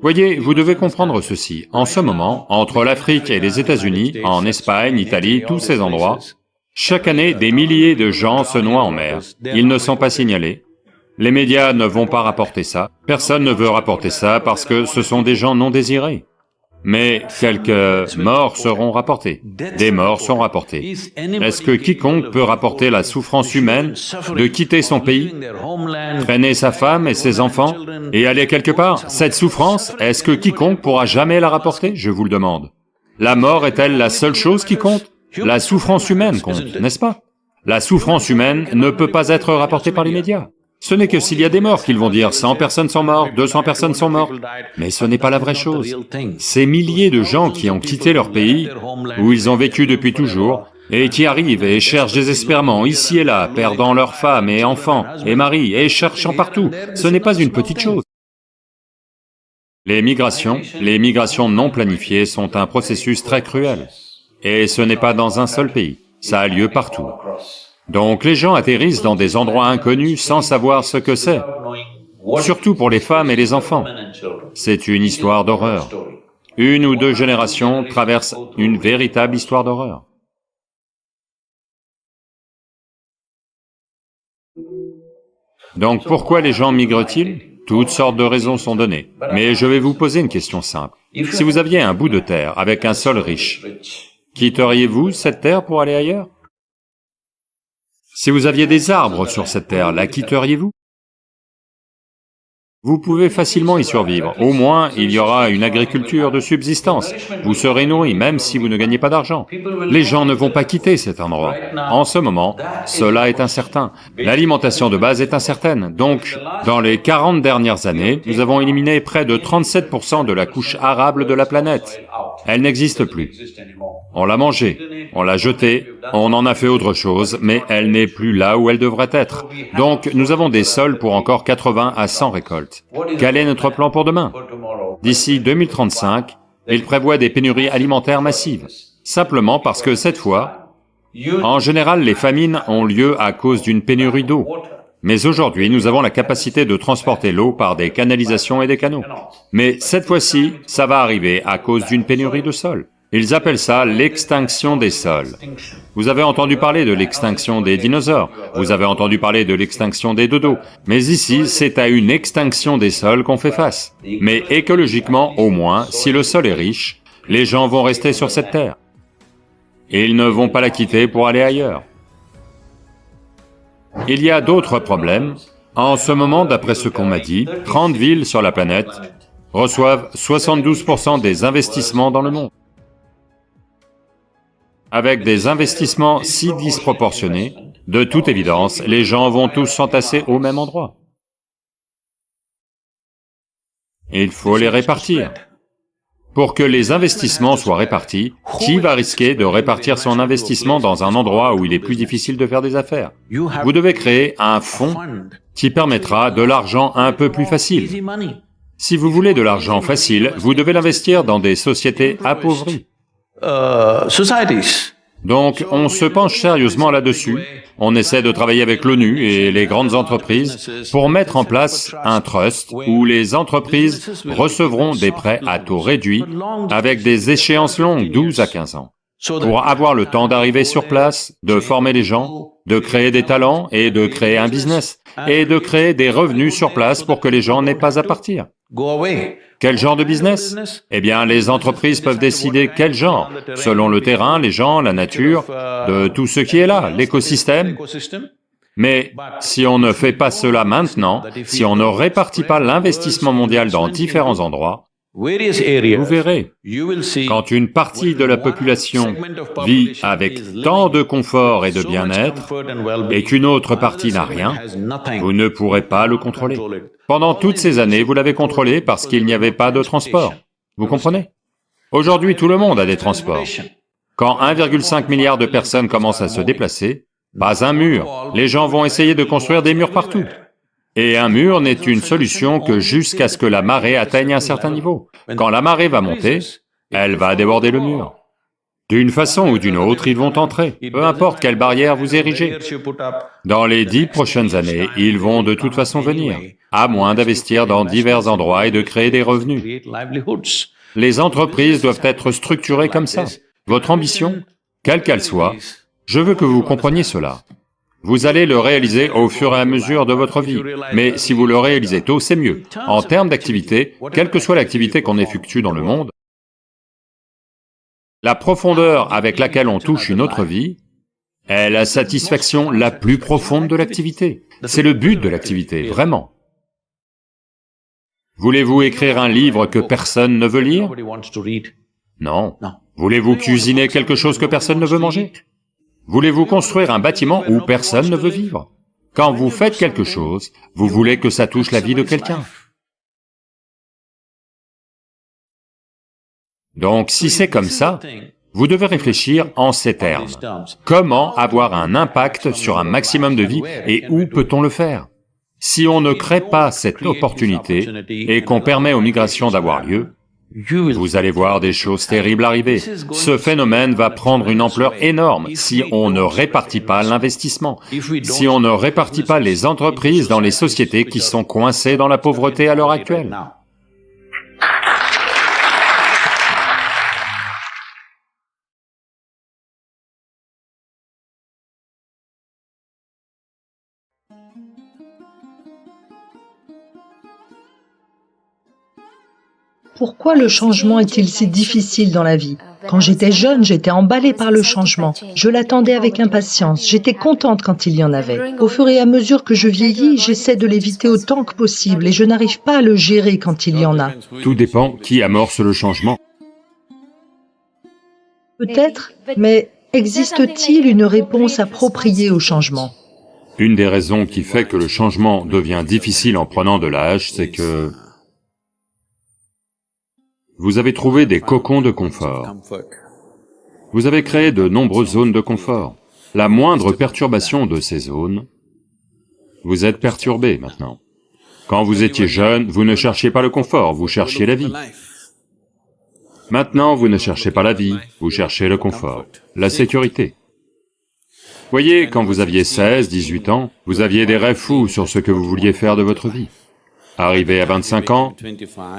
Voyez, vous devez comprendre ceci, en ce moment, entre l'Afrique et les États-Unis, en Espagne, Italie, tous ces endroits, chaque année, des milliers de gens se noient en mer. Ils ne sont pas signalés. Les médias ne vont pas rapporter ça. Personne ne veut rapporter ça parce que ce sont des gens non désirés. Mais quelques morts seront rapportés. Des morts sont rapportés. Est-ce que quiconque peut rapporter la souffrance humaine de quitter son pays, traîner sa femme et ses enfants et aller quelque part? Cette souffrance, est-ce que quiconque pourra jamais la rapporter? Je vous le demande. La mort est-elle la seule chose qui compte? La souffrance humaine compte, n'est-ce pas? La souffrance humaine ne peut pas être rapportée par les médias. Ce n'est que s'il y a des morts qu'ils vont dire 100 personnes sont mortes, 200 personnes sont mortes. Mais ce n'est pas la vraie chose. Ces milliers de gens qui ont quitté leur pays, où ils ont vécu depuis toujours, et qui arrivent et cherchent désespérément ici et là, perdant leurs femmes et enfants et maris, et cherchant partout, ce n'est pas une petite chose. Les migrations non planifiées sont un processus très cruel. Et ce n'est pas dans un seul pays, ça a lieu partout. Donc les gens atterrissent dans des endroits inconnus sans savoir ce que c'est, surtout pour les femmes et les enfants. C'est une histoire d'horreur. 1 ou 2 générations traversent une véritable histoire d'horreur. Donc pourquoi les gens migrent-ils? Toutes sortes de raisons sont données, mais je vais vous poser une question simple. Si vous aviez un bout de terre avec un sol riche, quitteriez-vous cette terre pour aller ailleurs? Si vous aviez des arbres sur cette terre, la quitteriez-vous? Vous pouvez facilement y survivre, au moins il y aura une agriculture de subsistance, vous serez nourri même si vous ne gagnez pas d'argent. Les gens ne vont pas quitter cet endroit. En ce moment, cela est incertain, l'alimentation de base est incertaine, donc dans les 40 dernières années, nous avons éliminé près de 37% de la couche arable de la planète. Elle n'existe plus. On l'a mangée, on l'a jetée, on en a fait autre chose, mais elle n'est plus là où elle devrait être. Donc nous avons des sols pour encore 80 à 100 récoltes. Quel est notre plan pour demain? D'ici 2035, il prévoit des pénuries alimentaires massives, simplement parce que cette fois, en général les famines ont lieu à cause d'une pénurie d'eau. Mais aujourd'hui, nous avons la capacité de transporter l'eau par des canalisations et des canaux. Mais cette fois-ci, ça va arriver à cause d'une pénurie de sol. Ils appellent ça l'extinction des sols. Vous avez entendu parler de l'extinction des dinosaures, vous avez entendu parler de l'extinction des dodos, mais ici, c'est à une extinction des sols qu'on fait face. Mais écologiquement, au moins, si le sol est riche, les gens vont rester sur cette terre. Ils ne vont pas la quitter pour aller ailleurs. Il y a d'autres problèmes. En ce moment, d'après ce qu'on m'a dit, 30 villes sur la planète reçoivent 72% des investissements dans le monde. Avec des investissements si disproportionnés, de toute évidence, les gens vont tous s'entasser au même endroit. Il faut les répartir. Pour que les investissements soient répartis, qui va risquer de répartir son investissement dans un endroit où il est plus difficile de faire des affaires? Vous devez créer un fonds qui permettra de l'argent un peu plus facile. Si vous voulez de l'argent facile, vous devez l'investir dans des sociétés appauvries. Donc, on se penche sérieusement là-dessus, on essaie de travailler avec l'ONU et les grandes entreprises pour mettre en place un trust où les entreprises recevront des prêts à taux réduits avec des échéances longues, 12 à 15 ans, pour avoir le temps d'arriver sur place, de former les gens, de créer des talents et de créer un business, et de créer des revenus sur place pour que les gens n'aient pas à partir. Quel genre de business? Eh bien, les entreprises peuvent décider quel genre, selon le terrain, les gens, la nature, de tout ce qui est là, l'écosystème. Mais si on ne fait pas cela maintenant, si on ne répartit pas l'investissement mondial dans différents endroits, vous verrez, quand une partie de la population vit avec tant de confort et de bien-être, et qu'une autre partie n'a rien, vous ne pourrez pas le contrôler. Pendant toutes ces années, vous l'avez contrôlé parce qu'il n'y avait pas de transport. Vous comprenez? Aujourd'hui, tout le monde a des transports. Quand 1,5 milliard de personnes commencent à se déplacer, pas un mur, les gens vont essayer de construire des murs partout. Et un mur n'est une solution que jusqu'à ce que la marée atteigne un certain niveau. Quand la marée va monter, elle va déborder le mur. D'une façon ou d'une autre, ils vont entrer, peu importe quelle barrière vous érigez. Dans les 10 prochaines années, ils vont de toute façon venir, à moins d'investir dans divers endroits et de créer des revenus. Les entreprises doivent être structurées comme ça. Votre ambition, quelle qu'elle soit, je veux que vous compreniez cela. Vous allez le réaliser au fur et à mesure de votre vie, mais si vous le réalisez tôt, c'est mieux. En termes d'activité, quelle que soit l'activité qu'on effectue dans le monde, la profondeur avec laquelle on touche une autre vie est la satisfaction la plus profonde de l'activité. C'est le but de l'activité, vraiment. Voulez-vous écrire un livre que personne ne veut lire? Non. Voulez-vous cuisiner quelque chose que personne ne veut manger? Voulez-vous construire un bâtiment où personne ne veut vivre? Quand vous faites quelque chose, vous voulez que ça touche la vie de quelqu'un. Donc si c'est comme ça, vous devez réfléchir en ces termes. Comment avoir un impact sur un maximum de vies et où peut-on le faire? Si on ne crée pas cette opportunité et qu'on permet aux migrations d'avoir lieu, vous allez voir des choses terribles arriver. Ce phénomène va prendre une ampleur énorme si on ne répartit pas l'investissement, si on ne répartit pas les entreprises dans les sociétés qui sont coincées dans la pauvreté à l'heure actuelle. Pourquoi le changement est-il si difficile dans la vie? Quand j'étais jeune, j'étais emballée par le changement. Je l'attendais avec impatience, j'étais contente quand il y en avait. Au fur et à mesure que je vieillis, j'essaie de l'éviter autant que possible et je n'arrive pas à le gérer quand il y en a. Tout dépend qui amorce le changement. Peut-être, mais existe-t-il une réponse appropriée au changement? Une des raisons qui fait que le changement devient difficile en prenant de l'âge, c'est que vous avez trouvé des cocons de confort. Vous avez créé de nombreuses zones de confort. La moindre perturbation de ces zones, vous êtes perturbé maintenant. Quand vous étiez jeune, vous ne cherchiez pas le confort, vous cherchiez la vie. Maintenant, vous ne cherchez pas la vie, vous cherchez le confort, la sécurité. Voyez, quand vous aviez 16, 18 ans, vous aviez des rêves fous sur ce que vous vouliez faire de votre vie. Arrivé à 25 ans,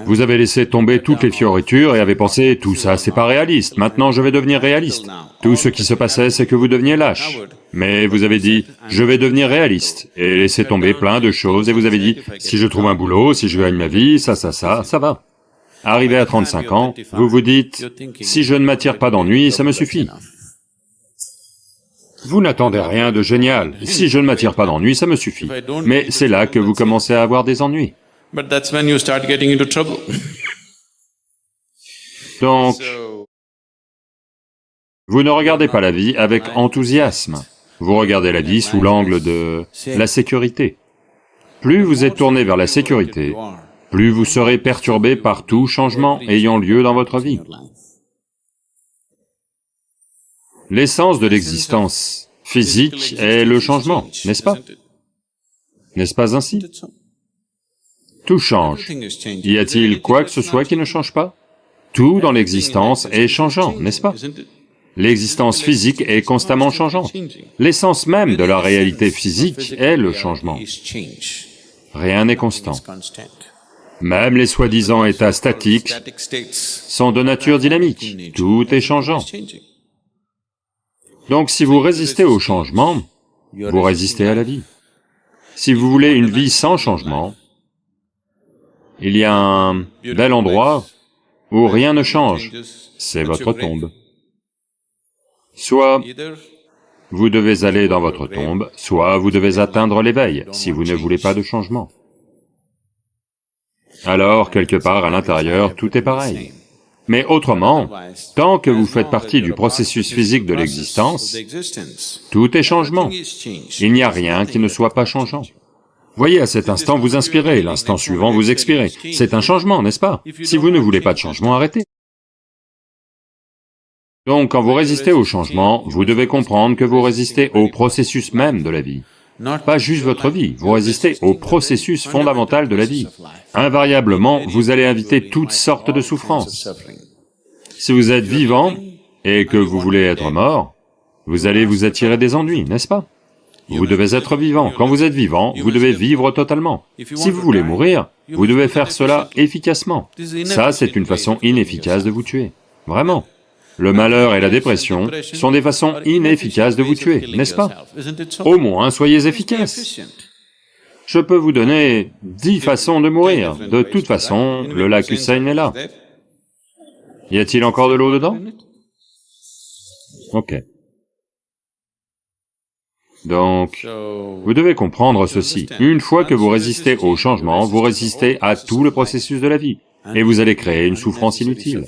vous avez laissé tomber toutes les fioritures et avez pensé, tout ça c'est pas réaliste, maintenant je vais devenir réaliste. Tout ce qui se passait, c'est que vous deveniez lâche. Mais vous avez dit, je vais devenir réaliste, et laissé tomber plein de choses, et vous avez dit, si je trouve un boulot, si je gagne ma vie, ça va. Arrivé à 35 ans, vous vous dites, si je ne m'attire pas d'ennui, ça me suffit. Vous n'attendez rien de génial, si je ne m'attire pas d'ennui, ça me suffit. Mais c'est là que vous commencez à avoir des ennuis. Donc, vous ne regardez pas la vie avec enthousiasme, vous regardez la vie sous l'angle de la sécurité. Plus vous êtes tourné vers la sécurité, plus vous serez perturbé par tout changement ayant lieu dans votre vie. L'essence de l'existence physique est le changement, n'est-ce pas? N'est-ce pas ainsi? Tout change. Y a-t-il quoi que ce soit qui ne change pas? Tout dans l'existence est changeant, n'est-ce pas? L'existence physique est constamment changeante. L'essence même de la réalité physique est le changement. Rien n'est constant. Même les soi-disant états statiques sont de nature dynamique, tout est changeant. Donc si vous résistez au changement, vous résistez à la vie. Si vous voulez une vie sans changement, il y a un bel endroit où rien ne change, c'est votre tombe. Soit vous devez aller dans votre tombe, soit vous devez atteindre l'éveil, si vous ne voulez pas de changement. Alors, quelque part à l'intérieur, tout est pareil. Mais autrement, tant que vous faites partie du processus physique de l'existence, tout est changement. Il n'y a rien qui ne soit pas changeant. Voyez, à cet instant, vous inspirez, l'instant suivant, vous expirez. C'est un changement, n'est-ce pas? Si vous ne voulez pas de changement, arrêtez. Donc, quand vous résistez au changement, vous devez comprendre que vous résistez au processus même de la vie. Pas juste votre vie, vous résistez au processus fondamental de la vie. Invariablement, vous allez inviter toutes sortes de souffrances. Si vous êtes vivant, et que vous voulez être mort, vous allez vous attirer des ennuis, n'est-ce pas? Vous devez être vivant. Quand vous êtes vivant, vous devez vivre totalement. Si vous voulez mourir, vous devez faire cela efficacement. Ça, c'est une façon inefficace de vous tuer. Vraiment. Le malheur et la dépression sont des façons inefficaces de vous tuer, n'est-ce pas? Au moins, soyez efficaces. Je peux vous donner 10 façons de mourir. De toute façon, le lac Hussein est là. Y a-t-il encore de l'eau dedans? Ok. Donc, vous devez comprendre ceci. Une fois que vous résistez au changement, vous résistez à tout le processus de la vie, et vous allez créer une souffrance inutile.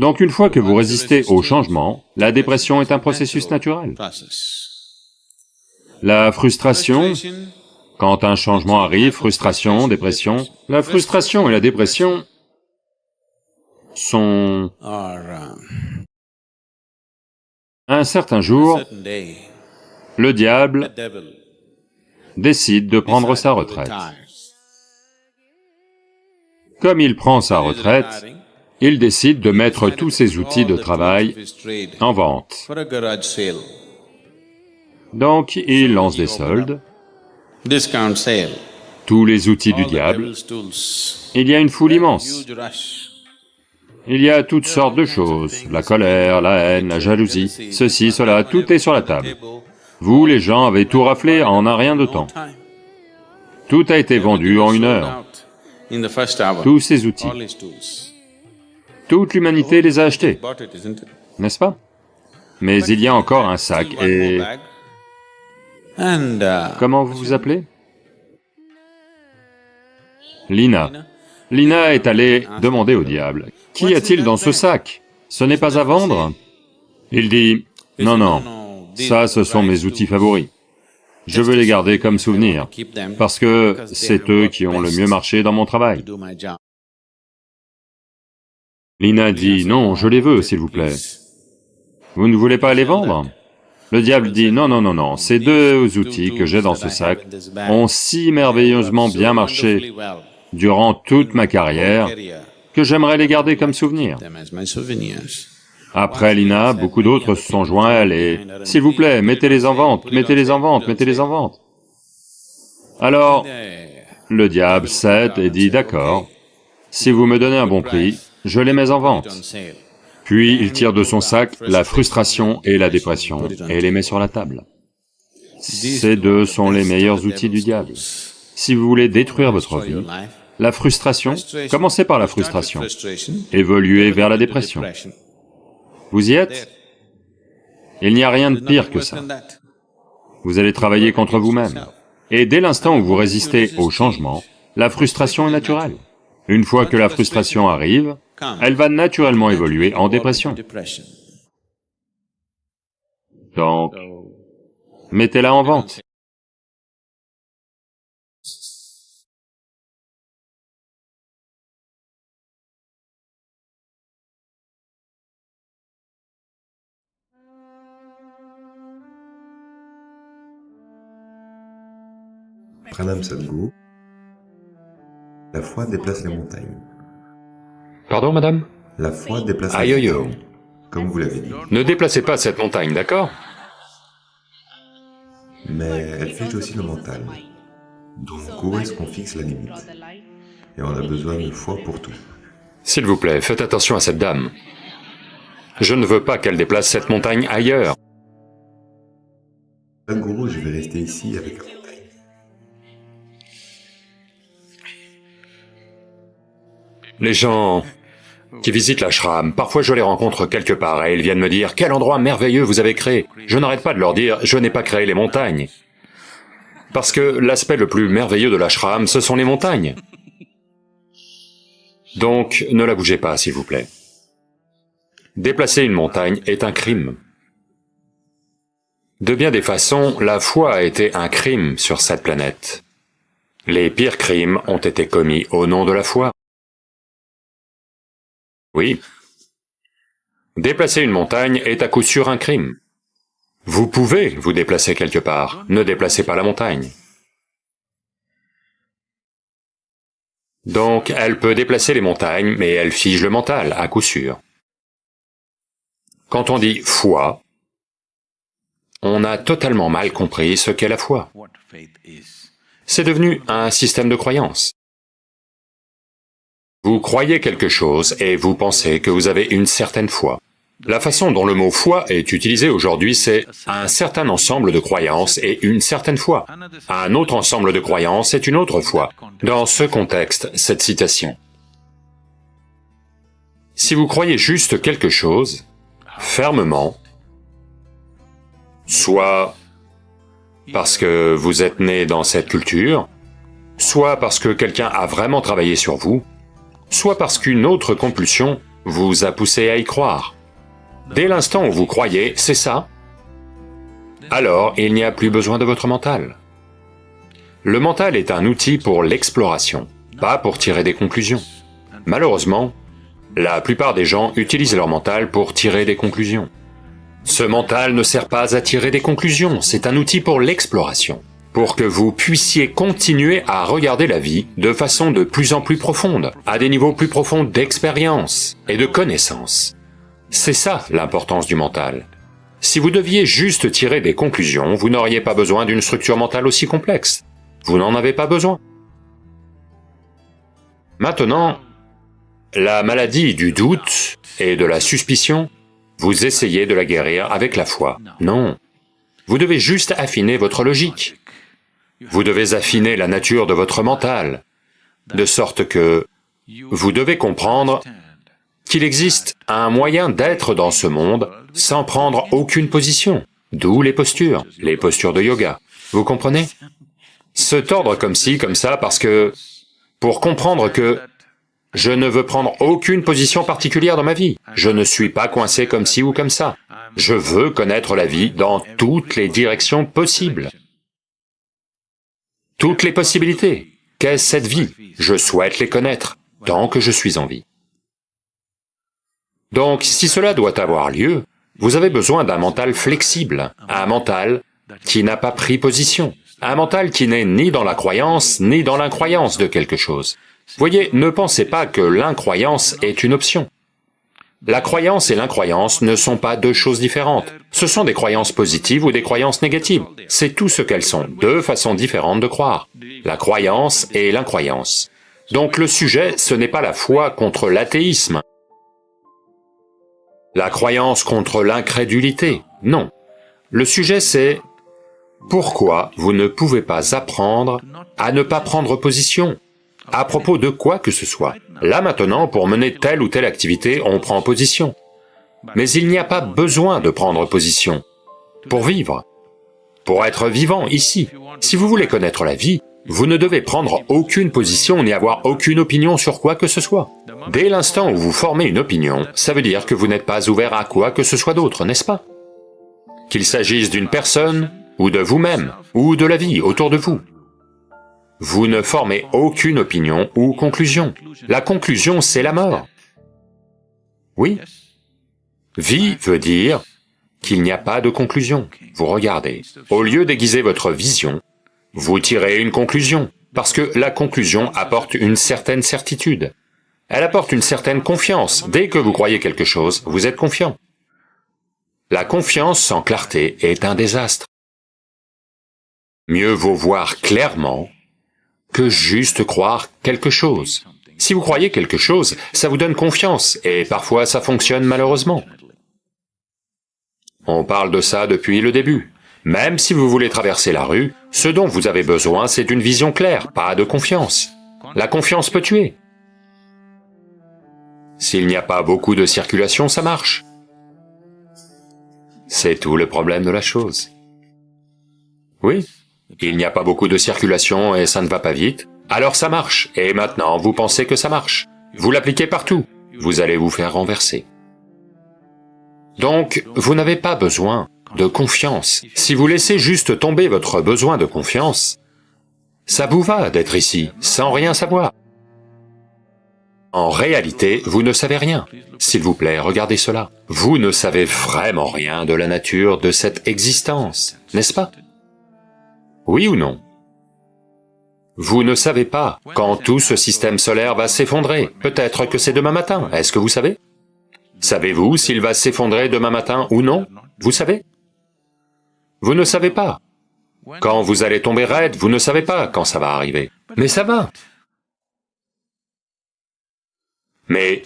Donc une fois que vous résistez au changement, la dépression est un processus naturel. La frustration, quand un changement arrive, frustration, dépression, la frustration et la dépression sont... Un certain jour, le diable décide de prendre sa retraite. Comme il prend sa retraite, il décide de mettre tous ses outils de travail en vente. Donc il lance des soldes, tous les outils du diable. Il y a une foule immense. Il y a toutes sortes de choses, la colère, la haine, la jalousie, ceci, cela, tout est sur la table. Vous, les gens, avez tout raflé en un rien de temps. Tout a été vendu en 1 heure. Tous ces outils. Toute l'humanité les a achetés, n'est-ce pas? Mais il y a encore un sac et... Comment vous vous appelez? Lina. Lina est allée demander au diable, « Qu'y a-t-il dans ce sac? Ce n'est pas à vendre ?» Il dit, « Non, non, ça ce sont mes outils favoris. Je veux les garder comme souvenir, parce que c'est eux qui ont le mieux marché dans mon travail. » Lina dit, « Non, je les veux, s'il vous plaît. Vous ne voulez pas les vendre ?» Le diable dit, « Non, non, non, non, ces 2 outils que j'ai dans ce sac ont si merveilleusement bien marché durant toute ma carrière que j'aimerais les garder comme souvenir. » Après Lina, beaucoup d'autres se sont joints à elle et « S'il vous plaît, mettez-les en vente, mettez-les en vente, mettez-les en vente. » Alors, le diable cède et dit, « D'accord, si vous me donnez un bon prix, je les mets en vente. » Puis il tire de son sac la frustration et la dépression et les met sur la table. Ces 2 sont les meilleurs outils du diable. Si vous voulez détruire votre vie, la frustration, commencez par la frustration, évoluez vers la dépression. Vous y êtes? Il n'y a rien de pire que ça. Vous allez travailler contre vous-même. Et dès l'instant où vous résistez au changement, la frustration est naturelle. Une fois que la frustration arrive, elle va naturellement évoluer en dépression. Donc, mettez-la en vente. Pranam Sadhguru, la foi déplace les montagnes. Pardon, madame? La foi déplace Aïe, les aïe, aïe. montagnes, comme vous l'avez dit. Ne déplacez pas cette montagne, d'accord? Mais elle fige aussi le mental. Donc où est-ce qu'on fixe la limite? Et on a besoin de foi pour tout. S'il vous plaît, faites attention à cette dame. Je ne veux pas qu'elle déplace cette montagne ailleurs. Sadhguru, je vais rester ici avec la montagne. Les gens qui visitent l'ashram, parfois je les rencontre quelque part et ils viennent me dire « Quel endroit merveilleux vous avez créé !» Je n'arrête pas de leur dire « Je n'ai pas créé les montagnes. » Parce que l'aspect le plus merveilleux de l'ashram, ce sont les montagnes. Donc, ne la bougez pas, s'il vous plaît. Déplacer une montagne est un crime. De bien des façons, la foi a été un crime sur cette planète. Les pires crimes ont été commis au nom de la foi. Oui. Déplacer une montagne est à coup sûr un crime. Vous pouvez vous déplacer quelque part, ne déplacez pas la montagne. Donc, elle peut déplacer les montagnes, mais elle fige le mental, à coup sûr. Quand on dit foi, on a totalement mal compris ce qu'est la foi. C'est devenu un système de croyance. Vous croyez quelque chose et vous pensez que vous avez une certaine foi. La façon dont le mot foi est utilisé aujourd'hui, c'est un certain ensemble de croyances et une certaine foi. Un autre ensemble de croyances est une autre foi. Dans ce contexte, cette citation. Si vous croyez juste quelque chose, fermement, soit parce que vous êtes né dans cette culture, soit parce que quelqu'un a vraiment travaillé sur vous, soit parce qu'une autre compulsion vous a poussé à y croire. Dès l'instant où vous croyez, c'est ça, alors il n'y a plus besoin de votre mental. Le mental est un outil pour l'exploration, pas pour tirer des conclusions. Malheureusement, la plupart des gens utilisent leur mental pour tirer des conclusions. Ce mental ne sert pas à tirer des conclusions, c'est un outil pour l'exploration, pour que vous puissiez continuer à regarder la vie de façon de plus en plus profonde, à des niveaux plus profonds d'expérience et de connaissance. C'est ça l'importance du mental. Si vous deviez juste tirer des conclusions, vous n'auriez pas besoin d'une structure mentale aussi complexe. Vous n'en avez pas besoin. Maintenant, la maladie du doute et de la suspicion, vous essayez de la guérir avec la foi. Non. Vous devez juste affiner votre logique. Vous devez affiner la nature de votre mental, de sorte que vous devez comprendre qu'il existe un moyen d'être dans ce monde sans prendre aucune position, d'où les postures de yoga. Vous comprenez? Se tordre comme ci, comme ça, parce que... pour comprendre que je ne veux prendre aucune position particulière dans ma vie. Je ne suis pas coincé comme ci ou comme ça. Je veux connaître la vie dans toutes les directions possibles. Toutes les possibilités. Qu'est-ce cette vie? Je souhaite les connaître, tant que je suis en vie. Donc, si cela doit avoir lieu, vous avez besoin d'un mental flexible, un mental qui n'a pas pris position, un mental qui n'est ni dans la croyance, ni dans l'incroyance de quelque chose. Voyez, ne pensez pas que l'incroyance est une option. La croyance et l'incroyance ne sont pas deux choses différentes. Ce sont des croyances positives ou des croyances négatives. C'est tout ce qu'elles sont, deux façons différentes de croire. La croyance et l'incroyance. Donc le sujet, ce n'est pas la foi contre l'athéisme. La croyance contre l'incrédulité, non. Le sujet c'est pourquoi vous ne pouvez pas apprendre à ne pas prendre position à propos de quoi que ce soit. Là maintenant, pour mener telle ou telle activité, on prend position. Mais il n'y a pas besoin de prendre position pour vivre, pour être vivant ici. Si vous voulez connaître la vie, vous ne devez prendre aucune position ni avoir aucune opinion sur quoi que ce soit. Dès l'instant où vous formez une opinion, ça veut dire que vous n'êtes pas ouvert à quoi que ce soit d'autre, n'est-ce pas? Qu'il s'agisse d'une personne, ou de vous-même, ou de la vie autour de vous. Vous ne formez aucune opinion ou conclusion. La conclusion, c'est la mort. Oui. Vie veut dire qu'il n'y a pas de conclusion. Vous regardez. Au lieu d'aiguiser votre vision, vous tirez une conclusion, parce que la conclusion apporte une certaine certitude. Elle apporte une certaine confiance. Dès que vous croyez quelque chose, vous êtes confiant. La confiance sans clarté est un désastre. Mieux vaut voir clairement que juste croire quelque chose. Si vous croyez quelque chose, ça vous donne confiance, et parfois ça fonctionne malheureusement. On parle de ça depuis le début. Même si vous voulez traverser la rue, ce dont vous avez besoin, c'est d'une vision claire, pas de confiance. La confiance peut tuer. S'il n'y a pas beaucoup de circulation, ça marche. C'est tout le problème de la chose. Oui, il n'y a pas beaucoup de circulation et ça ne va pas vite, alors ça marche, et maintenant vous pensez que ça marche. Vous l'appliquez partout, vous allez vous faire renverser. Donc, vous n'avez pas besoin de confiance. Si vous laissez juste tomber votre besoin de confiance, ça vous va d'être ici, sans rien savoir. En réalité, vous ne savez rien. S'il vous plaît, regardez cela. Vous ne savez vraiment rien de la nature de cette existence, n'est-ce pas? Oui ou non? Vous ne savez pas quand tout ce système solaire va s'effondrer. Peut-être que c'est demain matin, est-ce que vous savez? Savez-vous s'il va s'effondrer demain matin ou non? Vous savez? Vous ne savez pas. Quand vous allez tomber raide, vous ne savez pas quand ça va arriver. Mais ça va. Mais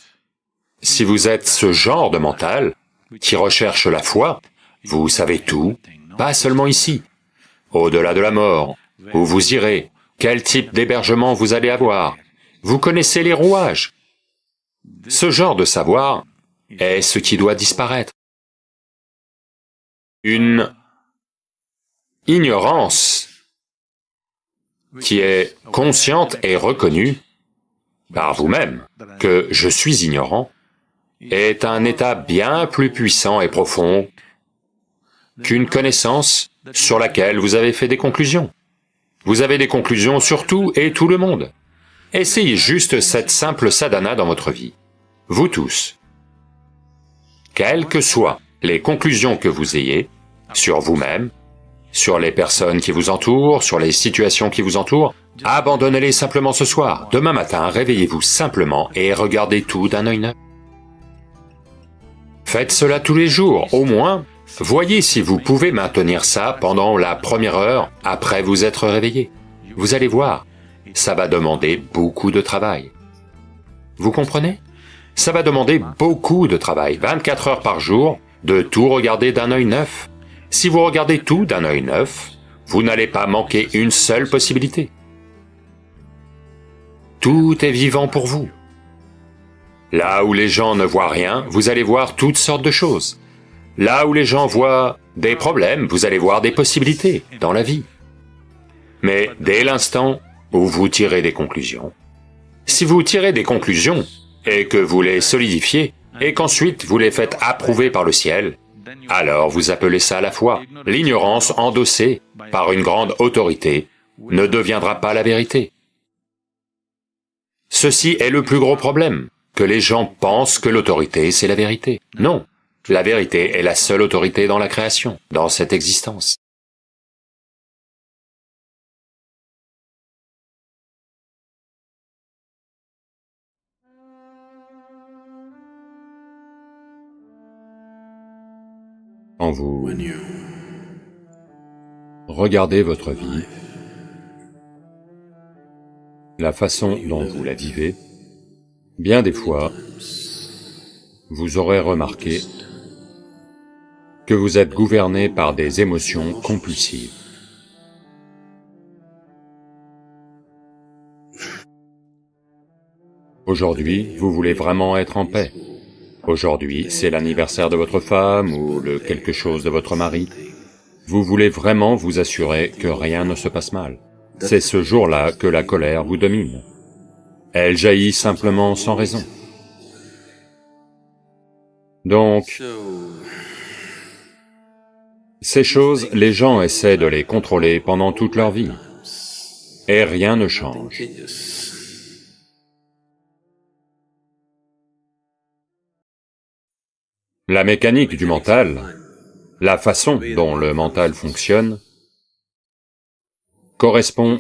si vous êtes ce genre de mental qui recherche la foi, vous savez tout, pas seulement ici, au-delà de la mort, où vous irez, quel type d'hébergement vous allez avoir, vous connaissez les rouages. Ce genre de savoir est ce qui doit disparaître. Une ignorance qui est consciente et reconnue par vous-même que je suis ignorant est un état bien plus puissant et profond qu'une connaissance sur laquelle vous avez fait des conclusions. Vous avez des conclusions sur tout et tout le monde. Essayez juste cette simple sadhana dans votre vie. Vous tous. Quelles que soient les conclusions que vous ayez sur vous-même, sur les personnes qui vous entourent, sur les situations qui vous entourent, abandonnez-les simplement ce soir. Demain matin, réveillez-vous simplement et regardez tout d'un œil neuf. Faites cela tous les jours, au moins, voyez si vous pouvez maintenir ça pendant la première heure après vous être réveillé. Vous allez voir, ça va demander beaucoup de travail. Vous comprenez? Ça va demander beaucoup de travail, 24 heures par jour, de tout regarder d'un œil neuf. Si vous regardez tout d'un œil neuf, vous n'allez pas manquer une seule possibilité. Tout est vivant pour vous. Là où les gens ne voient rien, vous allez voir toutes sortes de choses. Là où les gens voient des problèmes, vous allez voir des possibilités dans la vie. Mais dès l'instant où vous tirez des conclusions, si vous tirez des conclusions et que vous les solidifiez, et qu'ensuite vous les faites approuver par le ciel, alors vous appelez ça la foi. L'ignorance endossée par une grande autorité ne deviendra pas la vérité. Ceci est le plus gros problème, que les gens pensent que l'autorité c'est la vérité. Non, la vérité est la seule autorité dans la création, dans cette existence. Quand vous regardez votre vie, la façon dont vous la vivez, bien des fois, vous aurez remarqué que vous êtes gouverné par des émotions compulsives. Aujourd'hui, vous voulez vraiment être en paix. Aujourd'hui, c'est l'anniversaire de votre femme ou le quelque chose de votre mari. Vous voulez vraiment vous assurer que rien ne se passe mal. C'est ce jour-là que la colère vous domine. Elle jaillit simplement sans raison. Donc, ces choses, les gens essaient de les contrôler pendant toute leur vie, et rien ne change. La mécanique du mental, la façon dont le mental fonctionne, correspond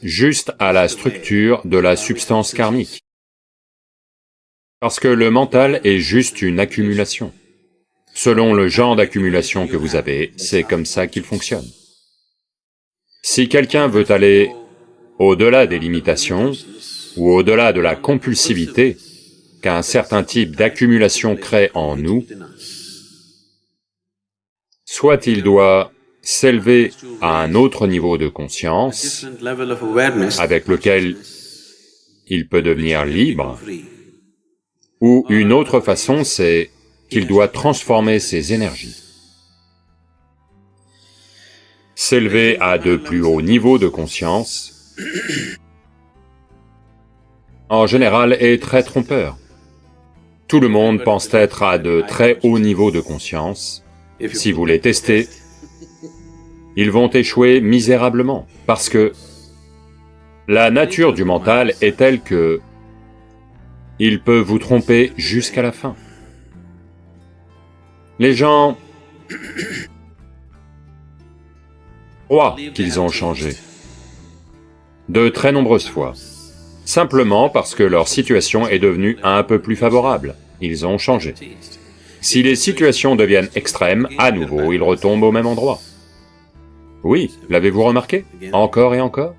juste à la structure de la substance karmique. Parce que le mental est juste une accumulation. Selon le genre d'accumulation que vous avez, c'est comme ça qu'il fonctionne. Si quelqu'un veut aller au-delà des limitations, ou au-delà de la compulsivité qu'un certain type d'accumulation crée en nous, soit il doit s'élever à un autre niveau de conscience avec lequel il peut devenir libre, ou une autre façon, c'est qu'il doit transformer ses énergies. S'élever à de plus hauts niveaux de conscience, en général, est très trompeur. Tout le monde pense être à de très hauts niveaux de conscience. Si vous les testez, ils vont échouer misérablement, parce que la nature du mental est telle que il peut vous tromper jusqu'à la fin. Les gens croient qu'ils ont changé, de très nombreuses fois, simplement parce que leur situation est devenue un peu plus favorable. ils ont changé. Si les situations deviennent extrêmes, à nouveau, ils retombent au même endroit. Oui, l'avez-vous remarqué? Encore et encore?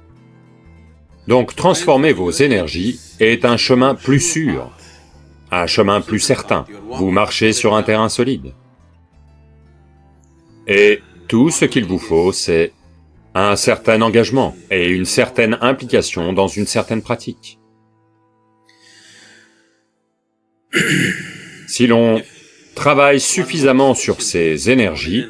Donc transformer vos énergies est un chemin plus sûr, un chemin plus certain. Vous marchez sur un terrain solide. Et tout ce qu'il vous faut, c'est un certain engagement et une certaine implication dans une certaine pratique. Si l'on travaille suffisamment sur ces énergies,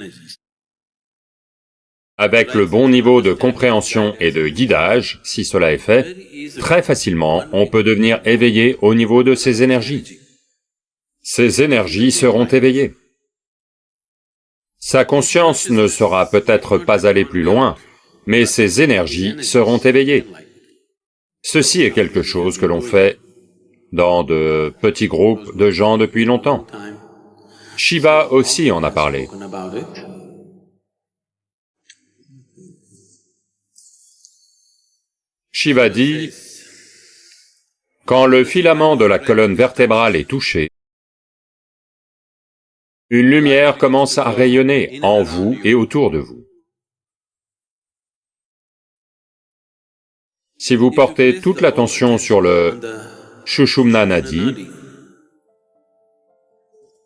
avec le bon niveau de compréhension et de guidage, si cela est fait, très facilement, on peut devenir éveillé au niveau de ces énergies. Ces énergies seront éveillées. Sa conscience ne sera peut-être pas allée plus loin, mais ces énergies seront éveillées. Ceci est quelque chose que l'on fait dans de petits groupes de gens depuis longtemps. Shiva aussi en a parlé. Shiva dit, quand le filament de la colonne vertébrale est touché, une lumière commence à rayonner en vous et autour de vous. Si vous portez toute l'attention sur le Sushumna Nadi,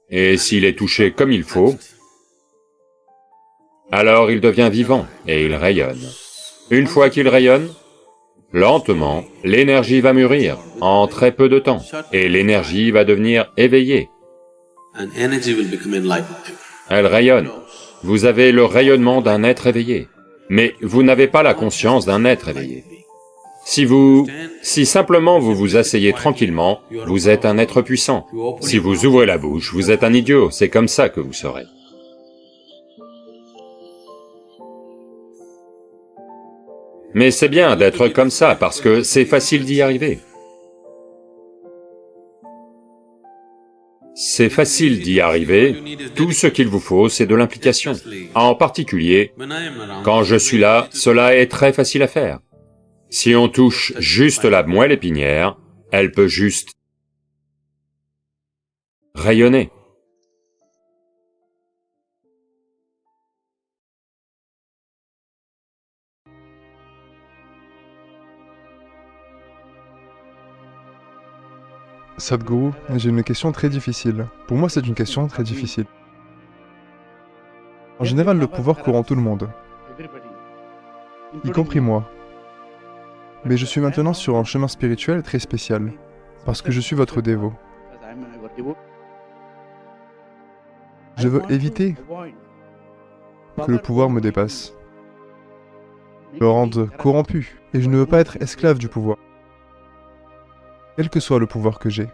et s'il est touché comme il faut, alors il devient vivant et il rayonne. Une fois qu'il rayonne, lentement, l'énergie va mûrir en très peu de temps, et l'énergie va devenir éveillée. Elle rayonne. Vous avez le rayonnement d'un être éveillé, mais vous n'avez pas la conscience d'un être éveillé. Si simplement vous vous asseyez tranquillement, vous êtes un être puissant. Si vous ouvrez la bouche, vous êtes un idiot, c'est comme ça que vous serez. Mais c'est bien d'être comme ça, parce que c'est facile d'y arriver. C'est facile d'y arriver, tout ce qu'il vous faut, c'est de l'implication. En particulier, quand je suis là, cela est très facile à faire. Si on touche juste la moelle épinière, elle peut juste rayonner. Sadhguru, j'ai une question très difficile. Pour moi, c'est une question très difficile. En général, le pouvoir courant tout le monde, y compris moi. Mais je suis maintenant sur un chemin spirituel très spécial, parce que je suis votre dévot. Je veux éviter que le pouvoir me dépasse, me rende corrompu, et je ne veux pas être esclave du pouvoir, quel que soit le pouvoir que j'ai.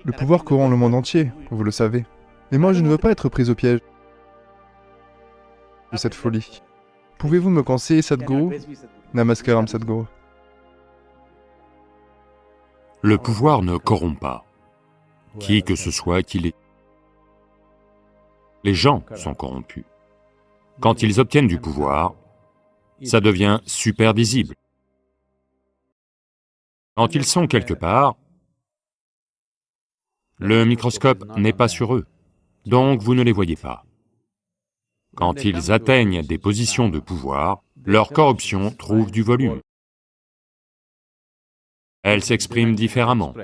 Le pouvoir corrompt le monde entier, vous le savez. Mais moi, je ne veux pas être pris au piège de cette folie. Pouvez-vous me conseiller, Sadhguru? Namaskaram, Sadhguru. Le pouvoir ne corrompt pas, qui que ce soit qu'il est. Les gens sont corrompus. Quand ils obtiennent du pouvoir, ça devient super visible. Quand ils sont quelque part, le microscope n'est pas sur eux, donc vous ne les voyez pas. Quand ils atteignent des positions de pouvoir, leur corruption trouve du volume. Elle s'exprime différemment.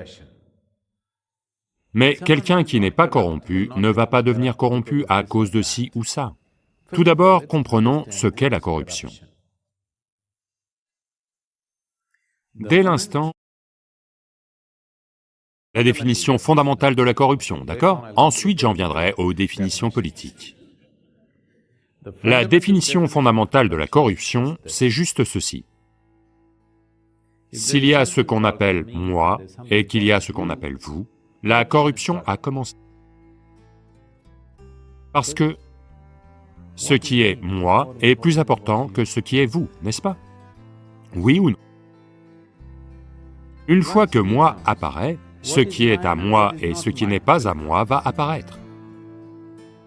Mais quelqu'un qui n'est pas corrompu ne va pas devenir corrompu à cause de ci ou ça. Tout d'abord, comprenons ce qu'est la corruption. Dès l'instant, la définition fondamentale de la corruption, d'accord? Ensuite, j'en viendrai aux définitions politiques. La définition fondamentale de la corruption, c'est juste ceci. S'il y a ce qu'on appelle moi et qu'il y a ce qu'on appelle vous, la corruption a commencé. Parce que ce qui est moi est plus important que ce qui est vous, n'est-ce pas? Oui ou non? Une fois que moi apparaît, ce qui est à moi et ce qui n'est pas à moi va apparaître.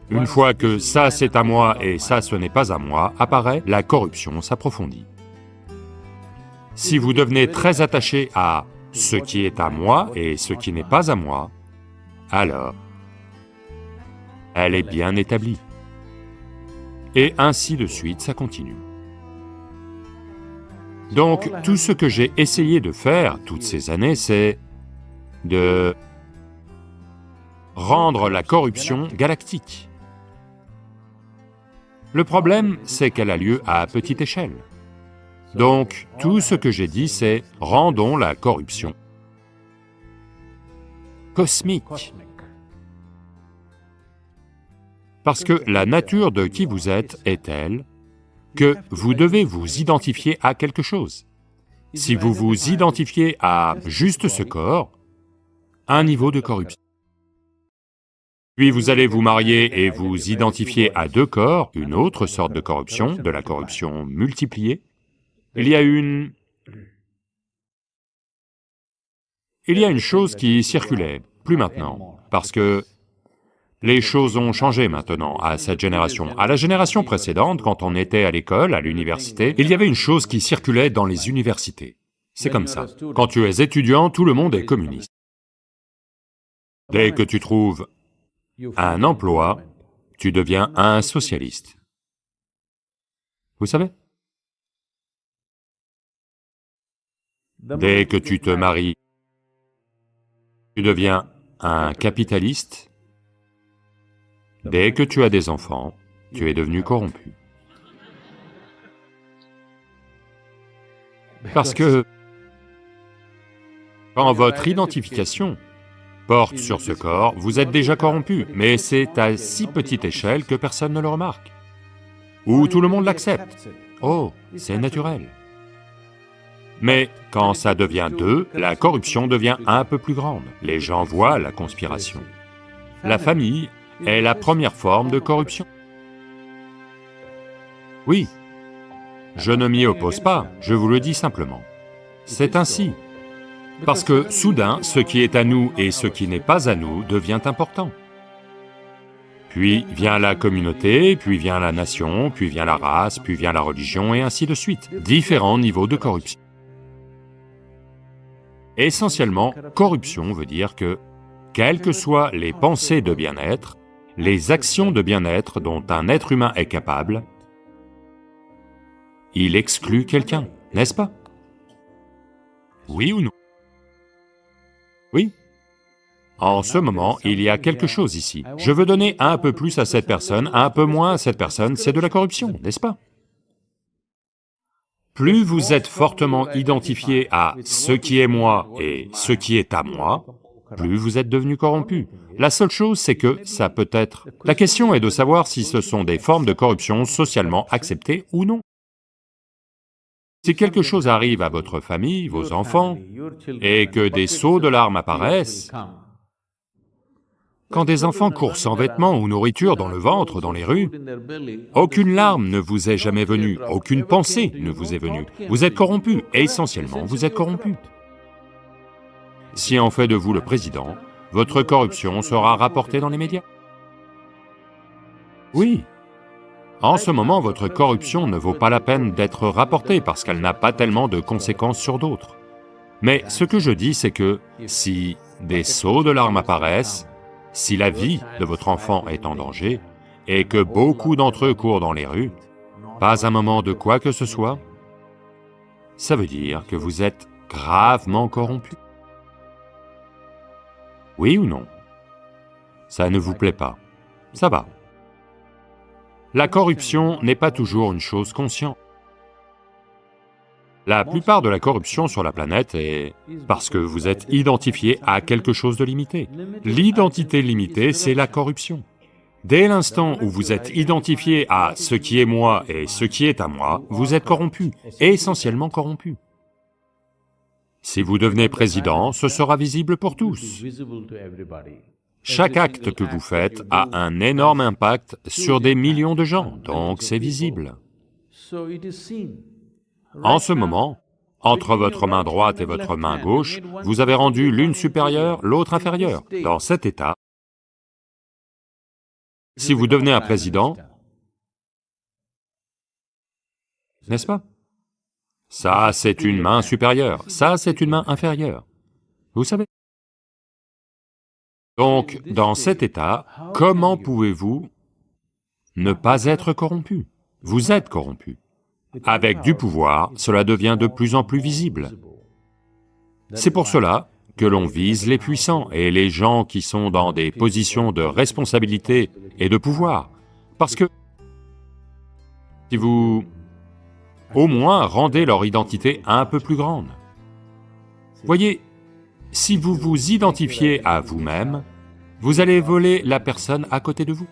Une fois que ça c'est à moi et ça ce n'est pas à moi apparaît, la corruption s'approfondit. Si vous devenez très attaché à ce qui est à moi et ce qui n'est pas à moi, alors elle est bien établie. Et ainsi de suite, ça continue. Donc, tout ce que j'ai essayé de faire toutes ces années, c'est de rendre la corruption galactique. Le problème, c'est qu'elle a lieu à petite échelle. Donc, tout ce que j'ai dit, c'est « rendons la corruption cosmique ». Parce que la nature de qui vous êtes est telle que vous devez vous identifier à quelque chose. Si vous vous identifiez à juste ce corps, un niveau de corruption. Puis vous allez vous marier et vous identifier à deux corps, une autre sorte de corruption, de la corruption multipliée. Il y a une chose qui circulait, plus maintenant, parce que les choses ont changé maintenant à cette génération. À la génération précédente, quand on était à l'école, à l'université, il y avait une chose qui circulait dans les universités. C'est comme ça. Quand tu es étudiant, tout le monde est communiste. Dès que tu trouves un emploi, tu deviens un socialiste. Vous savez? Dès que tu te maries, tu deviens un capitaliste. Dès que tu as des enfants, tu es devenu corrompu. Parce que quand votre identification porte sur ce corps, vous êtes déjà corrompu, mais c'est à si petite échelle que personne ne le remarque. Ou tout le monde l'accepte. Oh, c'est naturel. Mais quand ça devient deux, la corruption devient un peu plus grande. Les gens voient la conspiration. La famille est la première forme de corruption. Oui, je ne m'y oppose pas, je vous le dis simplement. C'est ainsi. Parce que soudain, ce qui est à nous et ce qui n'est pas à nous devient important. Puis vient la communauté, puis vient la nation, puis vient la race, puis vient la religion, et ainsi de suite. Différents niveaux de corruption. Essentiellement, corruption veut dire que, quelles que soient les pensées de bien-être, les actions de bien-être dont un être humain est capable, il exclut quelqu'un, n'est-ce pas? Oui ou non? Oui. En ce moment, il y a quelque chose ici. Je veux donner un peu plus à cette personne, un peu moins à cette personne, c'est de la corruption, n'est-ce pas? Plus vous êtes fortement identifié à ce qui est moi et ce qui est à moi, plus vous êtes devenu corrompu. La seule chose, c'est que ça peut être... La question est de savoir si ce sont des formes de corruption socialement acceptées ou non. Si quelque chose arrive à votre famille, vos enfants, et que des seaux de larmes apparaissent, quand des enfants courent sans vêtements ou nourriture dans le ventre, dans les rues, aucune larme ne vous est jamais venue, aucune pensée ne vous est venue. Vous êtes corrompu, essentiellement, vous êtes corrompu. Si on fait de vous le président, votre corruption sera rapportée dans les médias. Oui. En ce moment, votre corruption ne vaut pas la peine d'être rapportée parce qu'elle n'a pas tellement de conséquences sur d'autres. Mais ce que je dis, c'est que si des seaux de larmes apparaissent, si la vie de votre enfant est en danger, et que beaucoup d'entre eux courent dans les rues, pas un moment de quoi que ce soit, ça veut dire que vous êtes gravement corrompu. Oui ou non? Ça ne vous plaît pas? Ça va. La corruption n'est pas toujours une chose consciente. La plupart de la corruption sur la planète est parce que vous êtes identifié à quelque chose de limité. L'identité limitée, c'est la corruption. Dès l'instant où vous êtes identifié à ce qui est moi et ce qui est à moi, vous êtes corrompu, essentiellement corrompu. Si vous devenez président, ce sera visible pour tous. Chaque acte que vous faites a un énorme impact sur des millions de gens, donc c'est visible. En ce moment, entre votre main droite et votre main gauche, vous avez rendu l'une supérieure, l'autre inférieure. Dans cet état, si vous devenez un président, n'est-ce pas? Ça, c'est une main supérieure, ça, c'est une main inférieure. vous savez. Donc, dans cet état, comment pouvez-vous ne pas être corrompu? Vous êtes corrompu. Avec du pouvoir, cela devient de plus en plus visible. C'est pour cela que l'on vise les puissants et les gens qui sont dans des positions de responsabilité et de pouvoir. Parce que si vous, au moins, rendez leur identité un peu plus grande. Voyez, si vous vous identifiez à vous-même, vous allez voler la personne à côté de vous.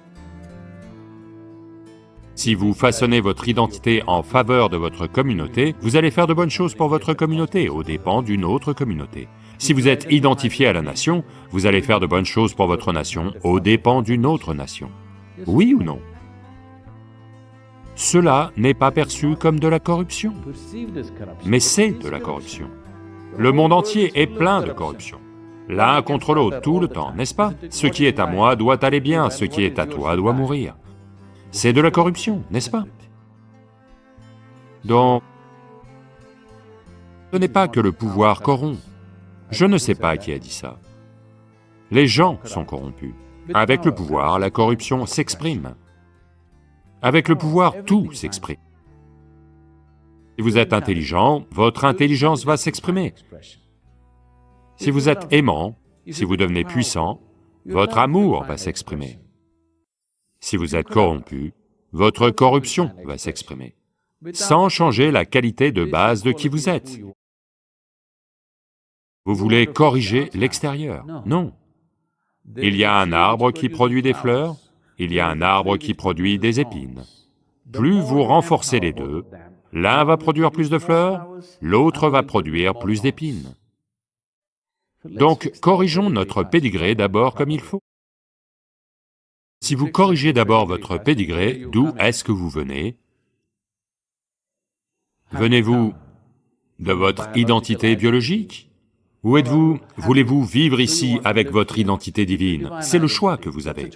Si vous façonnez votre identité en faveur de votre communauté, vous allez faire de bonnes choses pour votre communauté, aux dépens d'une autre communauté. Si vous êtes identifié à la nation, vous allez faire de bonnes choses pour votre nation, aux dépens d'une autre nation. Oui ou non? Cela n'est pas perçu comme de la corruption, mais c'est de la corruption. Le monde entier est plein de corruption. L'un contre l'autre, tout le temps, n'est-ce pas? Ce qui est à moi doit aller bien, ce qui est à toi doit mourir. C'est de la corruption, n'est-ce pas? Donc, ce n'est pas que le pouvoir corrompt. Je ne sais pas qui a dit ça. Les gens sont corrompus. Avec le pouvoir, la corruption s'exprime. Avec le pouvoir, tout s'exprime. Si vous êtes intelligent, votre intelligence va s'exprimer. Si vous êtes aimant, si vous devenez puissant, votre amour va s'exprimer. Si vous êtes corrompu, votre corruption va s'exprimer, sans changer la qualité de base de qui vous êtes. Vous voulez corriger l'extérieur? Non. Il y a un arbre qui produit des fleurs, il y a un arbre qui produit des épines. Plus vous renforcez les deux, l'un va produire plus de fleurs, l'autre va produire plus d'épines. Donc, corrigeons notre pédigré d'abord comme il faut. Si vous corrigez d'abord votre pédigré, d'où est-ce que vous venez? Venez-vous de votre identité biologique? Ou êtes-vous, voulez-vous vivre ici avec votre identité divine? C'est le choix que vous avez.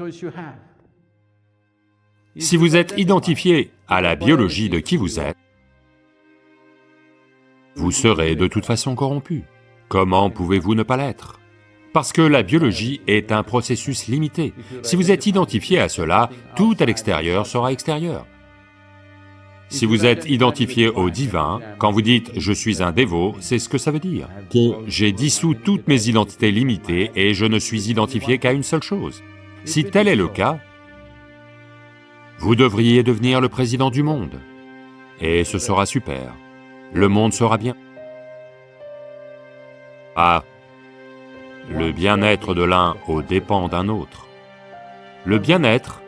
Si vous êtes identifié à la biologie de qui vous êtes, vous serez de toute façon corrompu. Comment pouvez-vous ne pas l'être? Parce que la biologie est un processus limité. Si vous êtes identifié à cela, tout à l'extérieur sera extérieur. Si vous êtes identifié au divin, quand vous dites « je suis un dévot », c'est ce que ça veut dire, que j'ai dissous toutes mes identités limitées et je ne suis identifié qu'à une seule chose. Si tel est le cas, vous devriez devenir le président du monde, et ce sera super, le monde sera bien. Ah, le bien-être de l'un aux dépens d'un autre. Le bien-être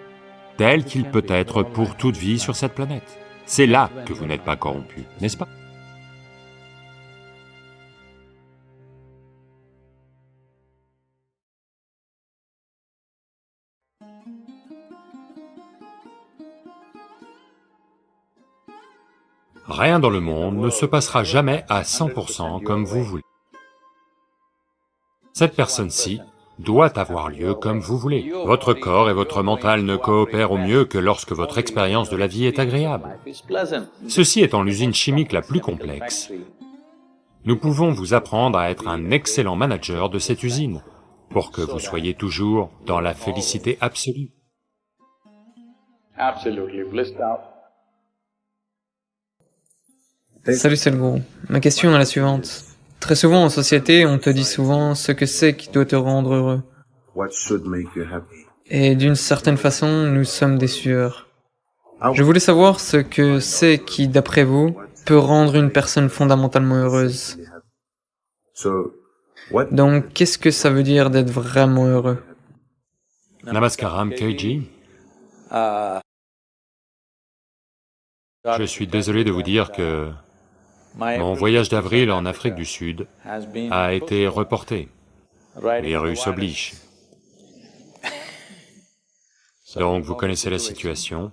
tel qu'il peut être pour toute vie sur cette planète. C'est là que vous n'êtes pas corrompu, n'est-ce pas? Rien dans le monde ne se passera jamais à 100% comme vous voulez. Cette personne-ci doit avoir lieu comme vous voulez. Votre corps et votre mental ne coopèrent au mieux que lorsque votre expérience de la vie est agréable. Ceci étant l'usine chimique la plus complexe, nous pouvons vous apprendre à être un excellent manager de cette usine, pour que vous soyez toujours dans la félicité absolue. Salut Sadhguru, ma question est la suivante. Très souvent en société, on te dit souvent ce que c'est qui doit te rendre heureux. Et d'une certaine façon, nous sommes des sueurs. Je voulais savoir ce que c'est qui, d'après vous, peut rendre une personne fondamentalement heureuse. Donc, qu'est-ce que ça veut dire d'être vraiment heureux? Namaskaram, Keiji. Je suis désolé de vous dire que mon voyage d'avril en Afrique du Sud a été reporté. Virus oblige. Donc vous connaissez la situation.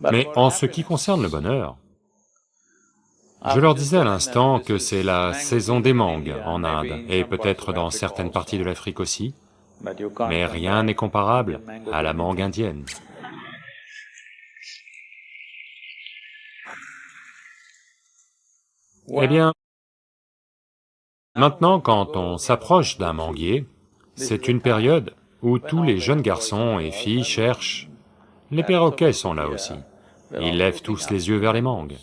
Mais en ce qui concerne le bonheur, je leur disais à l'instant que c'est la saison des mangues en Inde, et peut-être dans certaines parties de l'Afrique aussi, mais rien n'est comparable à la mangue indienne. Eh bien, Maintenant, quand on s'approche d'un manguier, c'est une période où tous les jeunes garçons et filles cherchent. Les perroquets sont là aussi. Ils lèvent tous les yeux vers les mangues.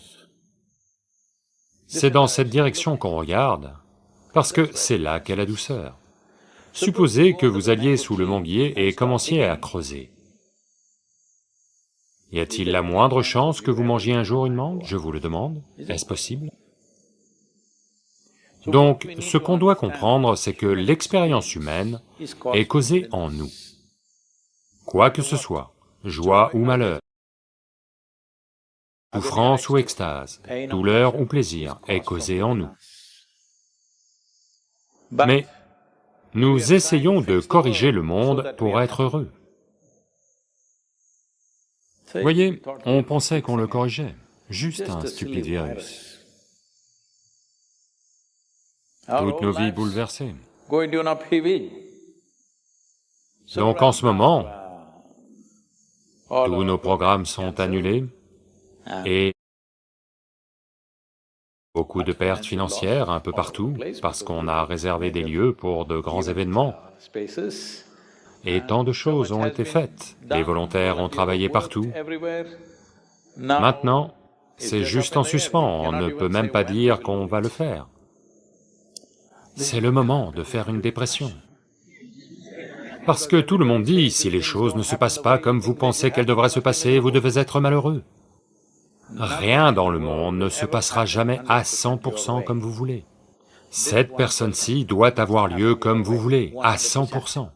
C'est dans cette direction qu'on regarde, parce que c'est là qu'est la douceur. Supposez que vous alliez sous le manguier et commenciez à creuser. Y a-t-il la moindre chance que vous mangiez un jour une mangue? Je vous le demande, est-ce possible? Donc, ce qu'on doit comprendre, c'est que l'expérience humaine est causée en nous. Quoi que ce soit, joie ou malheur, souffrance ou extase, douleur ou plaisir, est causée en nous. Mais nous essayons de corriger le monde pour être heureux. Voyez, on pensait qu'on le corrigeait, juste un stupide virus. Toutes nos vies bouleversées. Donc en ce moment, tous nos programmes sont annulés et beaucoup de pertes financières un peu partout parce qu'on a réservé des lieux pour de grands événements. Et tant de choses ont été faites, les volontaires ont travaillé partout. Maintenant, c'est juste en suspens, on ne peut même pas dire qu'on va le faire. C'est le moment de faire une dépression. Parce que tout le monde dit, si les choses ne se passent pas comme vous pensez qu'elles devraient se passer, vous devez être malheureux. Rien dans le monde ne se passera jamais à 100% comme vous voulez. Cette personne-ci doit avoir lieu comme vous voulez, à 100%.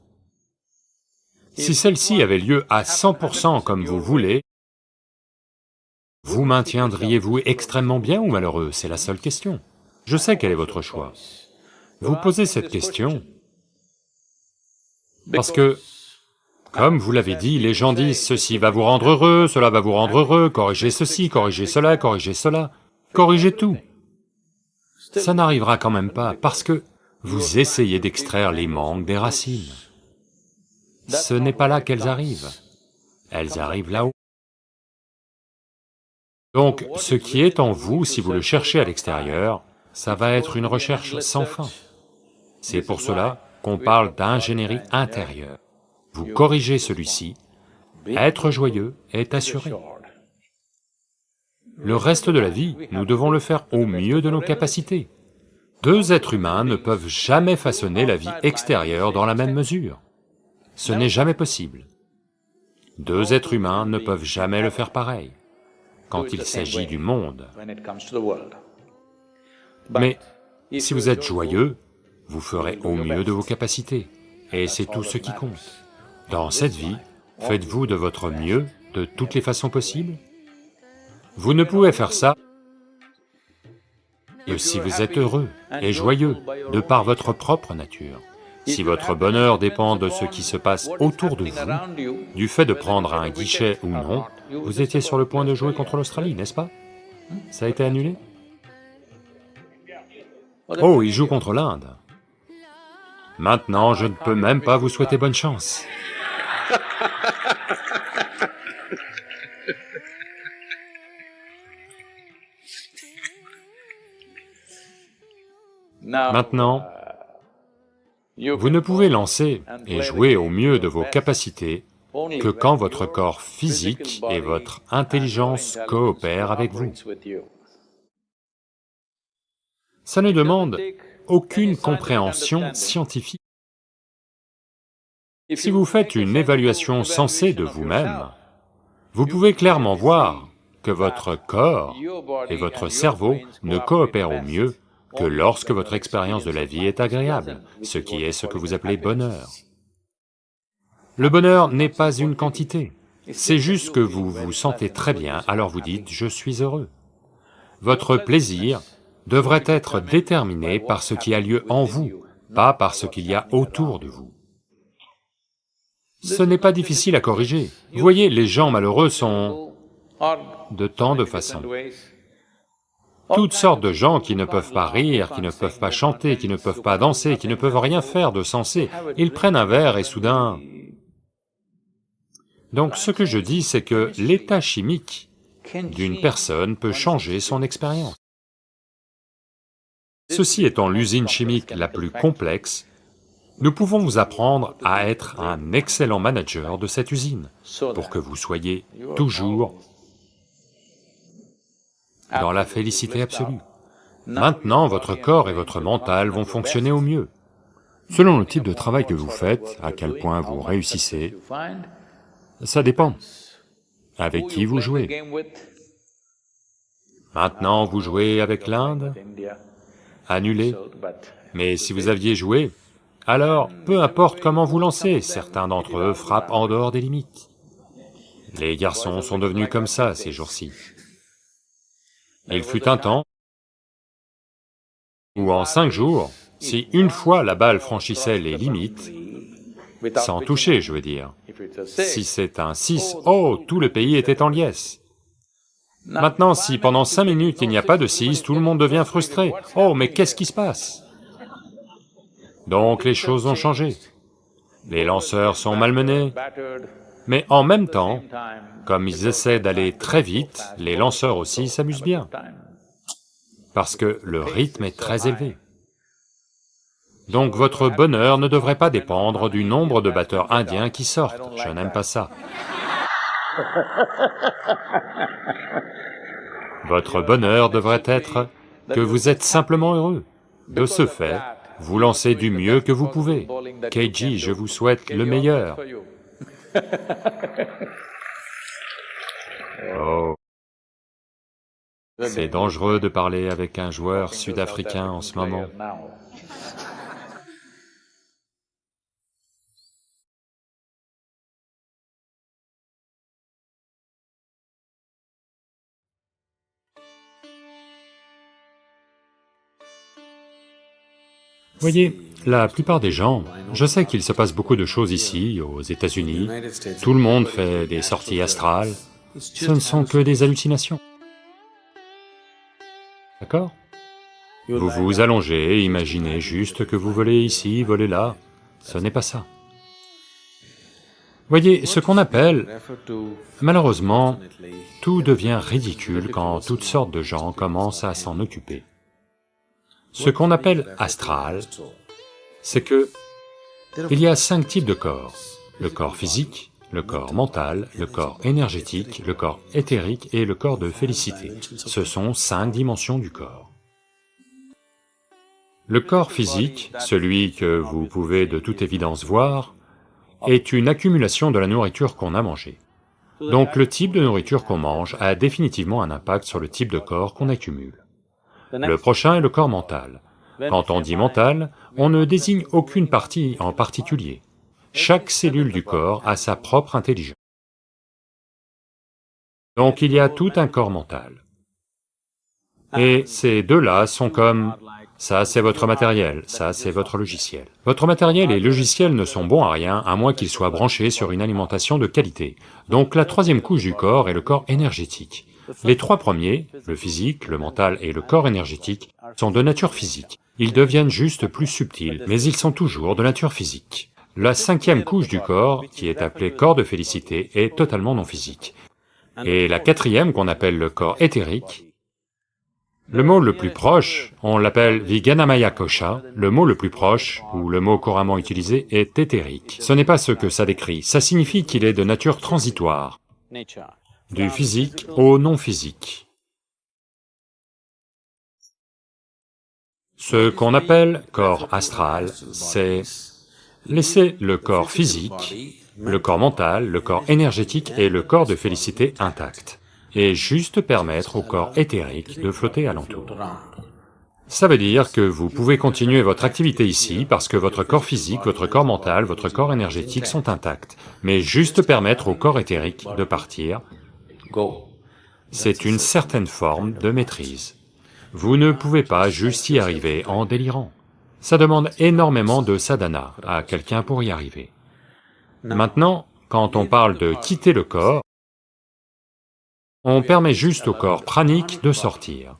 Si celle-ci avait lieu à 100% comme vous voulez, vous maintiendriez-vous extrêmement bien ou malheureux? C'est la seule question. Je sais quel est votre choix. Vous posez cette question parce que, comme vous l'avez dit, les gens disent ceci va vous rendre heureux, cela va vous rendre heureux, corrigez ceci, corrigez cela, corrigez tout. Ça n'arrivera quand même pas parce que vous essayez d'extraire les mangues des racines. Ce n'est pas là qu'elles arrivent, elles arrivent là-haut. Donc, ce qui est en vous, si vous le cherchez à l'extérieur, ça va être une recherche sans fin. C'est pour cela qu'on parle d'ingénierie intérieure. Vous corrigez celui-ci, être joyeux est assuré. Le reste de la vie, nous devons le faire au mieux de nos capacités. Deux êtres humains ne peuvent jamais façonner la vie extérieure dans la même mesure. Ce n'est jamais possible. Deux êtres humains ne peuvent jamais le faire pareil, quand il s'agit du monde. Mais si vous êtes joyeux, vous ferez au mieux de vos capacités, et c'est tout ce qui compte. Dans cette vie, faites-vous de votre mieux de toutes les façons possibles. Vous ne pouvez faire ça que si vous êtes heureux et joyeux, de par votre propre nature. Si votre bonheur dépend de ce qui se passe autour de vous, du fait de prendre un guichet ou non, vous étiez sur le point de jouer contre l'Australie, n'est-ce pas? Ça a été annulé? Oh, il joue contre l'Inde. Maintenant, je ne peux même pas vous souhaiter bonne chance. Maintenant, vous ne pouvez lancer et jouer au mieux de vos capacités que quand votre corps physique et votre intelligence coopèrent avec vous. Ça ne demande aucune compréhension scientifique. Si vous faites une évaluation sensée de vous-même, vous pouvez clairement voir que votre corps et votre cerveau ne coopèrent au mieux que lorsque votre expérience de la vie est agréable, ce qui est ce que vous appelez bonheur. Le bonheur n'est pas une quantité, c'est juste que vous vous sentez très bien, alors vous dites « je suis heureux ». Votre plaisir devrait être déterminé par ce qui a lieu en vous, pas par ce qu'il y a autour de vous. Ce n'est pas difficile à corriger. Vous voyez, les gens malheureux sont de tant de façons. Toutes sortes de gens qui ne peuvent pas rire, qui ne peuvent pas chanter, qui ne peuvent pas danser, qui ne peuvent rien faire de sensé. Ils prennent un verre et soudain... Donc ce que je dis, c'est que l'état chimique d'une personne peut changer son expérience. Ceci étant l'usine chimique la plus complexe, nous pouvons vous apprendre à être un excellent manager de cette usine, pour que vous soyez toujours dans la félicité absolue. Maintenant, votre corps et votre mental vont fonctionner au mieux. Selon le type de travail que vous faites, à quel point vous réussissez, ça dépend. Avec qui vous jouez? Maintenant, vous jouez avec l'Inde? Annulé. Mais si vous aviez joué, alors, peu importe comment vous lancez, certains d'entre eux frappent en dehors des limites. Les garçons sont devenus comme ça ces jours-ci. Il fut un temps où en 5 jours, si une fois la balle franchissait les limites, sans toucher, je veux dire, si c'est un 6, oh, tout le pays était en liesse. Maintenant, si pendant 5 minutes il n'y a pas de 6, tout le monde devient frustré. Oh, mais qu'est-ce qui se passe? Donc les choses ont changé. Les lanceurs sont malmenés, mais en même temps, comme ils essaient d'aller très vite, les lanceurs aussi s'amusent bien, parce que le rythme est très élevé. Donc votre bonheur ne devrait pas dépendre du nombre de batteurs indiens qui sortent, je n'aime pas ça. Votre bonheur devrait être que vous êtes simplement heureux. De ce fait, vous lancez du mieux que vous pouvez. KG, je vous souhaite le meilleur. Oh. C'est dangereux de parler avec un joueur sud-africain en ce moment. Voyez, la plupart des gens, je sais qu'il se passe beaucoup de choses ici, aux États-Unis, tout le monde fait des sorties astrales, ce ne sont que des hallucinations. D'accord? Vous vous allongez et imaginez juste que vous volez ici, volez là, ce n'est pas ça. Voyez, ce qu'on appelle, malheureusement, tout devient ridicule quand toutes sortes de gens commencent à s'en occuper. Ce qu'on appelle astral, c'est que il y a 5 types de corps. Le corps physique, le corps mental, le corps énergétique, le corps éthérique et le corps de félicité. Ce sont 5 dimensions du corps. Le corps physique, celui que vous pouvez de toute évidence voir, est une accumulation de la nourriture qu'on a mangée. Donc le type de nourriture qu'on mange a définitivement un impact sur le type de corps qu'on accumule. Le prochain est le corps mental. Quand on dit mental, on ne désigne aucune partie en particulier. Chaque cellule du corps a sa propre intelligence. Donc il y a tout un corps mental. Et ces deux-là sont comme... ça c'est votre matériel, ça c'est votre logiciel. Votre matériel et logiciel ne sont bons à rien à moins qu'ils soient branchés sur une alimentation de qualité. Donc la troisième couche du corps est le corps énergétique. Les 3 premiers, le physique, le mental et le corps énergétique, sont de nature physique. Ils deviennent juste plus subtils, mais ils sont toujours de nature physique. La 5e couche du corps, qui est appelée corps de félicité, est totalement non physique. Et la 4e, qu'on appelle le corps éthérique, le mot le plus proche, on l'appelle Viganamaya Kosha, le mot le plus proche, ou le mot couramment utilisé, est éthérique. Ce n'est pas ce que ça décrit, ça signifie qu'il est de nature transitoire, du physique au non-physique. Ce qu'on appelle corps astral, c'est laisser le corps physique, le corps mental, le corps énergétique et le corps de félicité intacts, et juste permettre au corps éthérique de flotter alentour. Ça veut dire que vous pouvez continuer votre activité ici parce que votre corps physique, votre corps mental, votre corps énergétique sont intacts, mais juste permettre au corps éthérique de partir, c'est une certaine forme de maîtrise. Vous ne pouvez pas juste y arriver en délirant. Ça demande énormément de sadhana à quelqu'un pour y arriver. Maintenant, quand on parle de quitter le corps, on permet juste au corps pranique de sortir,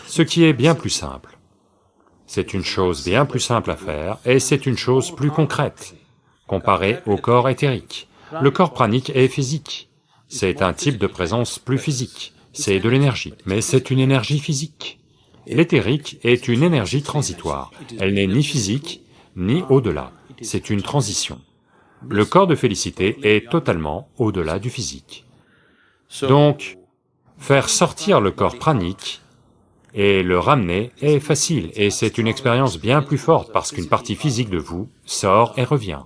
ce qui est bien plus simple. C'est une chose bien plus simple à faire et c'est une chose plus concrète, comparée au corps éthérique. Le corps pranique est physique. C'est un type de présence plus physique, c'est de l'énergie, mais c'est une énergie physique. L'éthérique est une énergie transitoire, elle n'est ni physique, ni au-delà, c'est une transition. Le corps de félicité est totalement au-delà du physique. Donc, faire sortir le corps pranique et le ramener est facile, et c'est une expérience bien plus forte parce qu'une partie physique de vous sort et revient.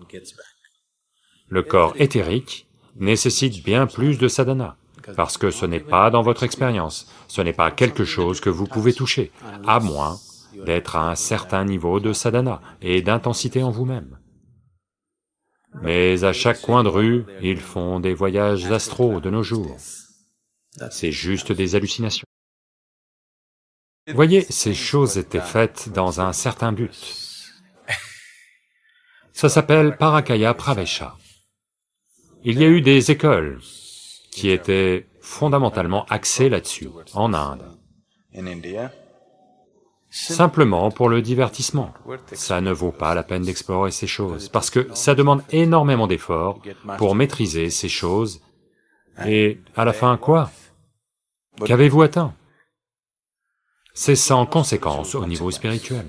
Le corps éthérique nécessite bien plus de sadhana, parce que ce n'est pas dans votre expérience, ce n'est pas quelque chose que vous pouvez toucher, à moins d'être à un certain niveau de sadhana et d'intensité en vous-même. Mais à chaque coin de rue, ils font des voyages astraux de nos jours. C'est juste des hallucinations. Voyez, ces choses étaient faites dans un certain but. Ça s'appelle Parakaya Pravesha. Il y a eu des écoles qui étaient fondamentalement axées là-dessus, en Inde. Simplement pour le divertissement. Ça ne vaut pas la peine d'explorer ces choses, parce que ça demande énormément d'efforts pour maîtriser ces choses, et à la fin, quoi? Qu'avez-vous atteint? C'est sans conséquence au niveau spirituel.